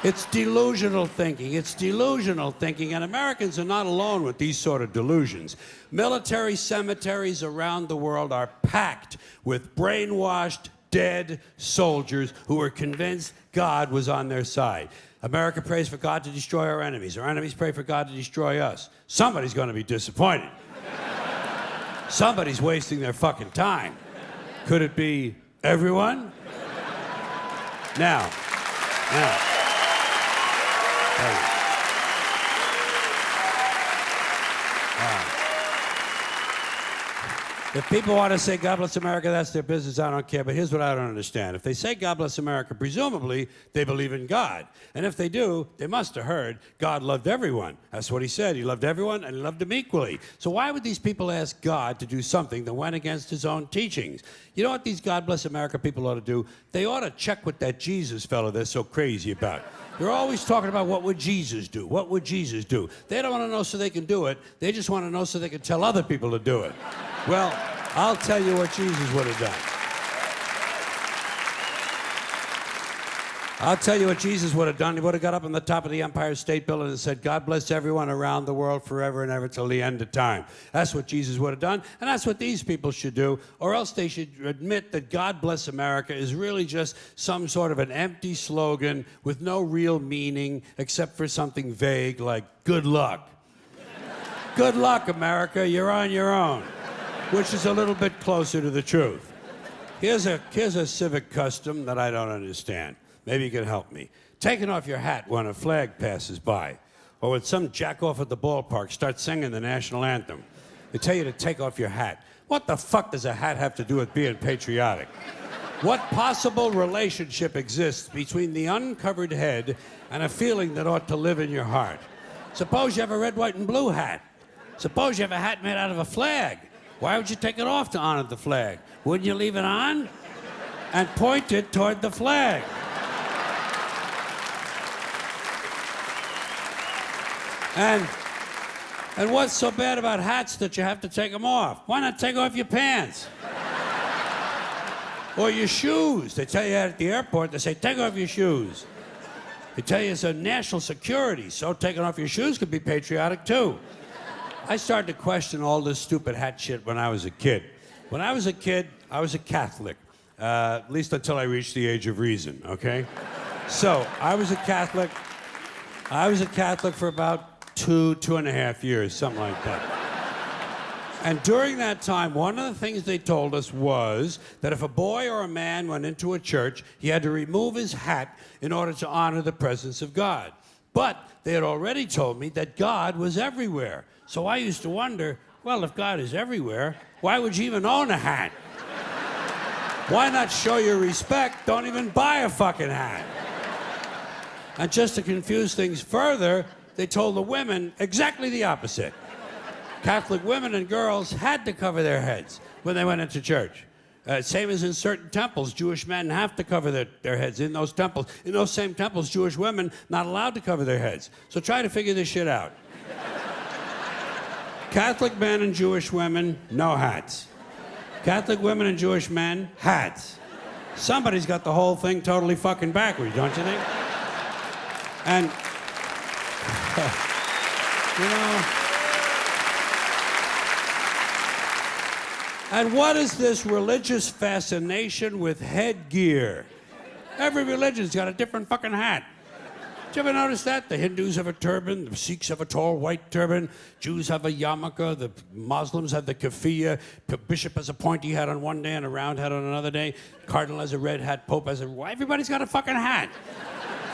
It's delusional thinking. It's delusional thinking, and Americans are not alone with these sort of delusions. Military cemeteries around the world are packed with brainwashed, dead soldiers who were convinced God was on their side. America prays for God to destroy our enemies. Our enemies pray for God to destroy us. Somebody's going to be disappointed. Somebody's wasting their fucking time. Could it be everyone? Now. If people want to say God bless America, that's their business. I don't care. But here's what I don't understand. If they say God bless America, presumably they believe in God. And if they do, they must have heard God loved everyone. That's what he said. He loved everyone and he loved them equally. So why would these people ask God to do something that went against his own teachings? You know what these God bless America people ought to do? They ought to check with that Jesus fellow they're so crazy about. They're always talking about what would Jesus do? What would Jesus do? They don't want to know so they can do it. They just want to know so they can tell other people to do it. Well, I'll tell you what Jesus would have done. I'll tell you what Jesus would have done. He would have got up on the top of the Empire State Building and said, God bless everyone around the world forever and ever till the end of time. That's what Jesus would have done, and that's what these people should do, or else they should admit that God bless America is really just some sort of an empty slogan with no real meaning except for something vague like good luck. Good luck, America, you're on your own, which is a little bit closer to the truth. Here's a civic custom that I don't understand. Maybe you can help me. Taking off your hat when a flag passes by, or when some jackoff at the ballpark starts singing the national anthem. They tell you to take off your hat. What the fuck does a hat have to do with being patriotic? What possible relationship exists between the uncovered head and a feeling that ought to live in your heart? Suppose you have a red, white, and blue hat. Suppose you have a hat made out of a flag. Why would you take it off to honor the flag? Wouldn't you leave it on and point it toward the flag? And what's so bad about hats that you have to take them off? Why not take off your pants? Or your shoes. They tell you that at the airport. They say, take off your shoes. They tell you it's a national security, so taking off your shoes could be patriotic too. I started to question all this stupid hat shit when I was a kid. When I was a kid, I was a Catholic, at least until I reached the age of reason, okay? So I was a Catholic for about 2.5 years, something like that. And during that time, one of the things they told us was that if a boy or a man went into a church, he had to remove his hat in order to honor the presence of God. But they had already told me that God was everywhere. So I used to wonder, well, if God is everywhere, why would you even own a hat? Why not show your respect? Don't even buy a fucking hat. And just to confuse things further, they told the women exactly the opposite. Catholic women and girls had to cover their heads when they went into church. Same as in certain temples, Jewish men have to cover their heads in those temples. In those same temples, Jewish women not allowed to cover their heads. So try to figure this shit out. Catholic men and Jewish women, no hats. Catholic women and Jewish men, hats. Somebody's got the whole thing totally fucking backwards, don't you think? And, you know, and what is this religious fascination with headgear? Every religion's got a different fucking hat. Did you ever notice that? The Hindus have a turban, the Sikhs have a tall white turban, Jews have a yarmulke, the Muslims have the keffiyeh, the bishop has a pointy hat on one day and a round hat on another day, Cardinal has a red hat, Pope has a... Everybody's got a fucking hat.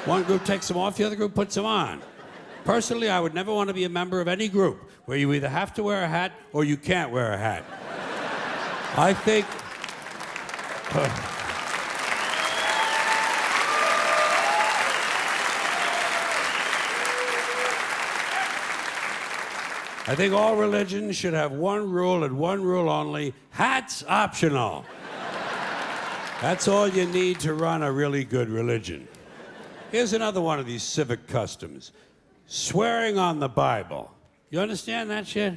One group takes them off, the other group puts them on. Personally, I would never want to be a member of any group where you either have to wear a hat or you can't wear a hat. I think... I think all religions should have one rule and one rule only: hats optional. That's all you need to run a really good religion. Here's another one of these civic customs: swearing on the Bible. You understand that shit?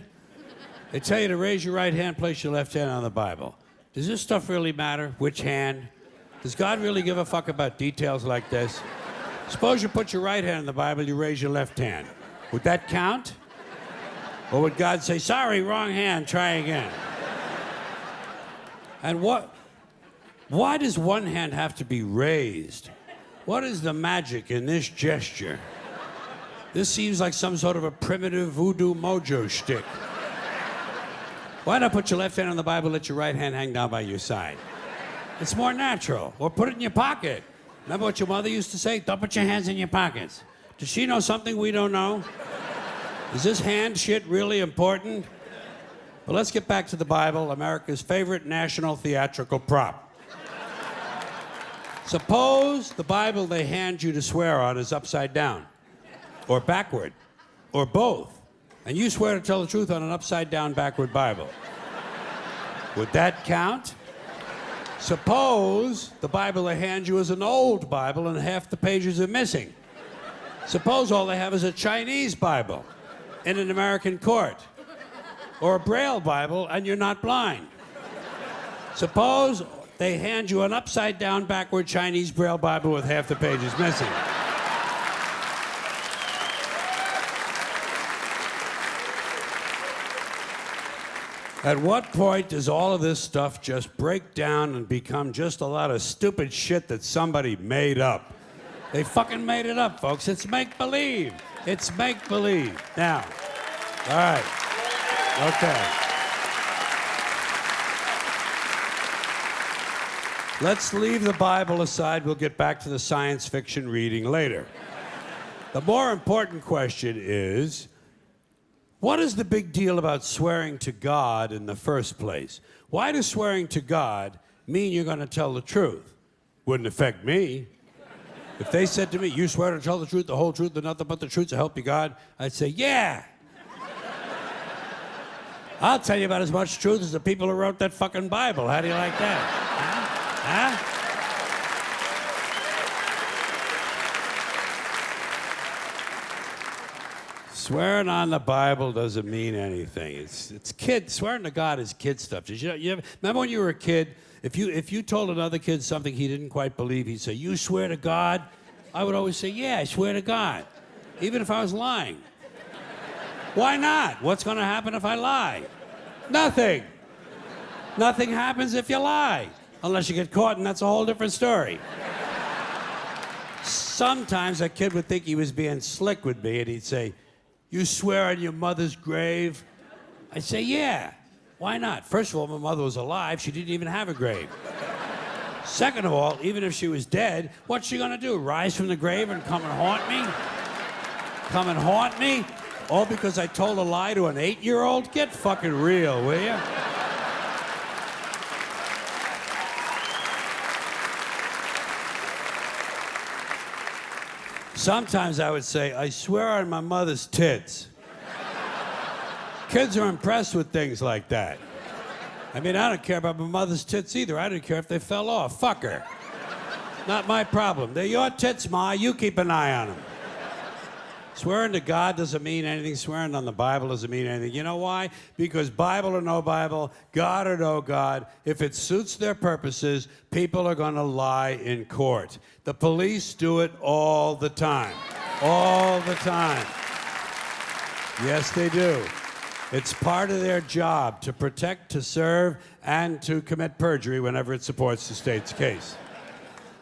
They tell you to raise your right hand, place your left hand on the Bible. Does this stuff really matter? Which hand? Does God really give a fuck about details like this? Suppose you put your right hand in the Bible, you raise your left hand. Would that count? Or would God say, sorry, wrong hand, try again? And why does one hand have to be raised? What is the magic in this gesture? This seems like some sort of a primitive voodoo mojo shtick. Why not put your left hand on the Bible, let your right hand hang down by your side? It's more natural. Or put it in your pocket. Remember what your mother used to say? Don't put your hands in your pockets. Does she know something we don't know? Is this hand shit really important? But let's get back to the Bible, America's favorite national theatrical prop. Suppose the Bible they hand you to swear on is upside down, or backward, or both, and you swear to tell the truth on an upside down, backward Bible. Would that count? Suppose the Bible they hand you is an old Bible and half the pages are missing. Suppose all they have is a Chinese Bible in an American court, or a Braille Bible and you're not blind. Suppose they hand you an upside down, backward Chinese Braille Bible with half the pages missing. At what point does all of this stuff just break down and become just a lot of stupid shit that somebody made up? They fucking made it up, folks. It's make-believe. It's make-believe. Now, all right. Okay. Let's leave the Bible aside. We'll get back to the science fiction reading later. The more important question is, what is the big deal about swearing to God in the first place? Why does swearing to God mean you're going to tell the truth? Wouldn't affect me. If they said to me, you swear to tell the truth, the whole truth, and nothing but the truth, so help you God, I'd say, yeah. I'll tell you about as much truth as the people who wrote that fucking Bible. How do you like that? Huh? Swearing on the Bible doesn't mean anything. It's kid. Swearing to God is kid stuff. Did you ever, remember when you were a kid? If you told another kid something he didn't quite believe, he'd say, "You swear to God?" I would always say, "Yeah, I swear to God," even if I was lying. Why not? What's going to happen if I lie? Nothing. Nothing happens if you lie, unless you get caught, and that's a whole different story. Sometimes a kid would think he was being slick with me, and he'd say, "You swear on your mother's grave?" I'd say, "Yeah. Why not? First of all, my mother was alive. She didn't even have a grave. Second of all, even if she was dead, what's she gonna do? Rise from the grave and come and haunt me? Come and haunt me? All because I told a lie to an 8-year-old? Get fucking real, will you?" Sometimes I would say, "I swear on my mother's tits." Kids are impressed with things like that. I mean, I don't care about my mother's tits either. I don't care if they fell off. Fuck her. Not my problem. They're your tits, Ma. You keep an eye on them. Swearing to God doesn't mean anything. Swearing on the Bible doesn't mean anything. You know why? Because Bible or no Bible, God or no God, if it suits their purposes, people are going to lie in court. The police do it all the time. All the time. Yes, they do. It's part of their job to protect, to serve, and to commit perjury whenever it supports the state's case.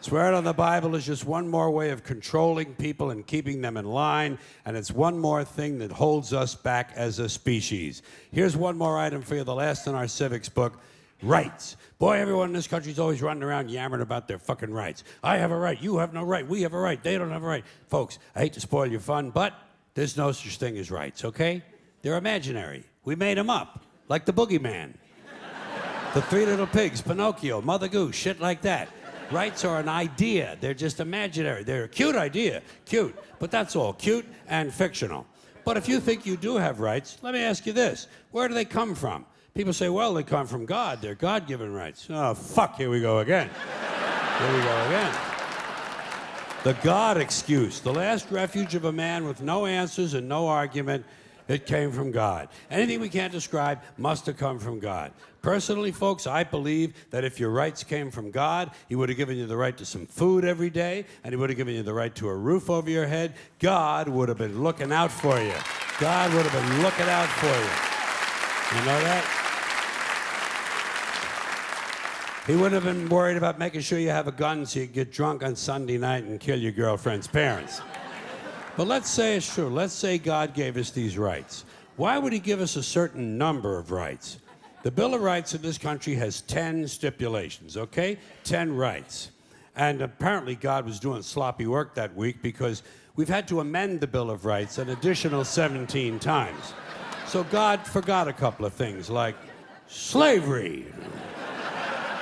Swearing on the Bible is just one more way of controlling people and keeping them in line, and it's one more thing that holds us back as a species. Here's one more item for you, the last in our civics book, rights. Boy, everyone in this country is always running around yammering about their fucking rights. I have a right, you have no right, we have a right, they don't have a right. Folks, I hate to spoil your fun, but there's no such thing as rights, okay? They're imaginary. We made them up, like the boogeyman. The Three Little Pigs, Pinocchio, Mother Goose, shit like that. Rights are an idea. They're just imaginary. They're a cute idea. Cute. But that's all. Cute and fictional. But if you think you do have rights, let me ask you this. Where do they come from? People say, well, they come from God. They're God-given rights. Oh, fuck, here we go again. Here we go again. The God excuse. The last refuge of a man with no answers and no argument. It came from God. Anything we can't describe must have come from God. Personally, folks, I believe that if your rights came from God, He would have given you the right to some food every day, and He would have given you the right to a roof over your head. God would have been looking out for you. God would have been looking out for you. You know that? He would have been worried about making sure you have a gun so you get drunk on Sunday night and kill your girlfriend's parents. But let's say it's true. Let's say God gave us these rights. Why would He give us a certain number of rights? The Bill of Rights in this country has 10 stipulations, okay? 10 rights. And apparently God was doing sloppy work that week because we've had to amend the Bill of Rights an additional 17 times. So God forgot a couple of things, like slavery.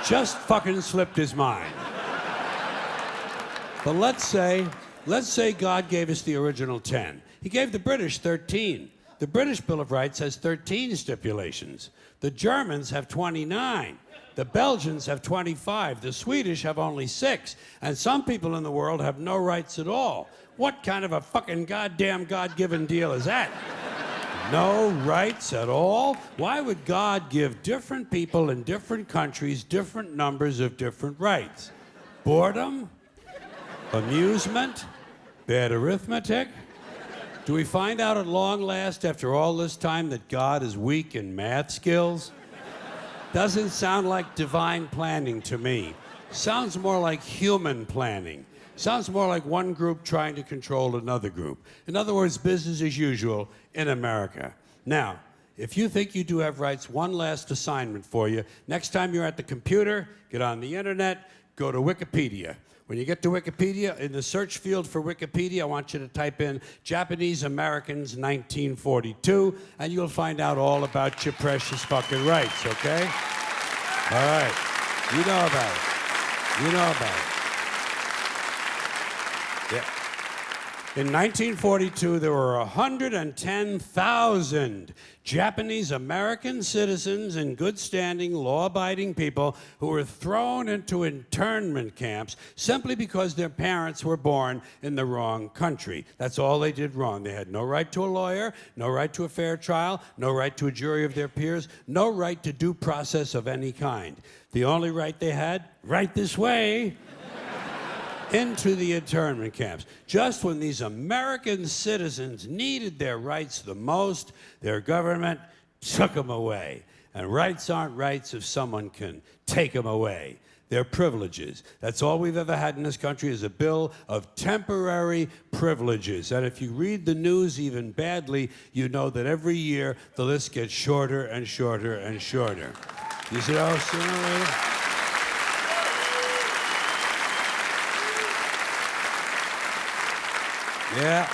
Just fucking slipped his mind. But let's say God gave us the original 10. He gave the British 13. The British Bill of Rights has 13 stipulations. The Germans have 29. The Belgians have 25. The Swedish have only 6. And some people in the world have no rights at all. What kind of a fucking goddamn God-given deal is that? No rights at all? Why would God give different people in different countries different numbers of different rights? Boredom? Amusement? Bad arithmetic? Do we find out at long last, after all this time, that God is weak in math skills? Doesn't sound like divine planning to me. Sounds more like human planning. Sounds more like one group trying to control another group. In other words, business as usual in America. Now, if you think you do have rights, one last assignment for you. Next time you're at the computer, get on the internet, go to Wikipedia. When you get to Wikipedia, in the search field for Wikipedia, I want you to type in Japanese Americans 1942, and you'll find out all about your precious fucking rights, okay? All right. You know about it. You know about it. Yeah. In 1942, there were 110,000 Japanese American citizens in good standing, law-abiding people who were thrown into internment camps simply because their parents were born in the wrong country. That's all they did wrong. They had no right to a lawyer, no right to a fair trial, no right to a jury of their peers, no right to due process of any kind. The only right they had, right this way, into the internment camps. Just when these American citizens needed their rights the most, their government took them away. And rights aren't rights if someone can take them away. They're privileges. That's all we've ever had in this country is a bill of temporary privileges. And if you read the news even badly, you know that every year the list gets shorter and shorter and shorter. You see how sooner or later? Yeah.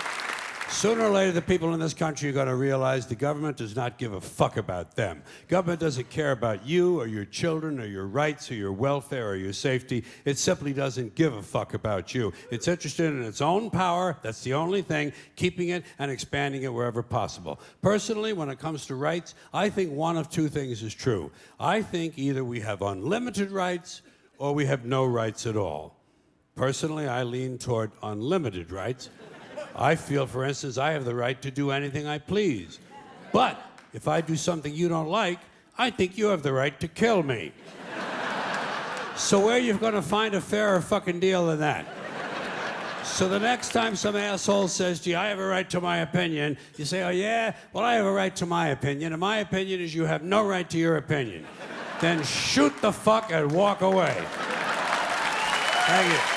Sooner or later, the people in this country are going to realize the government does not give a fuck about them. Government doesn't care about you or your children or your rights or your welfare or your safety. It simply doesn't give a fuck about you. It's interested in its own power. That's the only thing, keeping it and expanding it wherever possible. Personally, when it comes to rights, I think one of two things is true. I think either we have unlimited rights or we have no rights at all. Personally, I lean toward unlimited rights. I feel, for instance, I have the right to do anything I please. But if I do something you don't like, I think you have the right to kill me. So where are you going to find a fairer fucking deal than that? So the next time some asshole says to you, I have a right to my opinion, you say, oh yeah? Well, I have a right to my opinion, and my opinion is you have no right to your opinion. Then shoot the fuck and walk away. Thank you.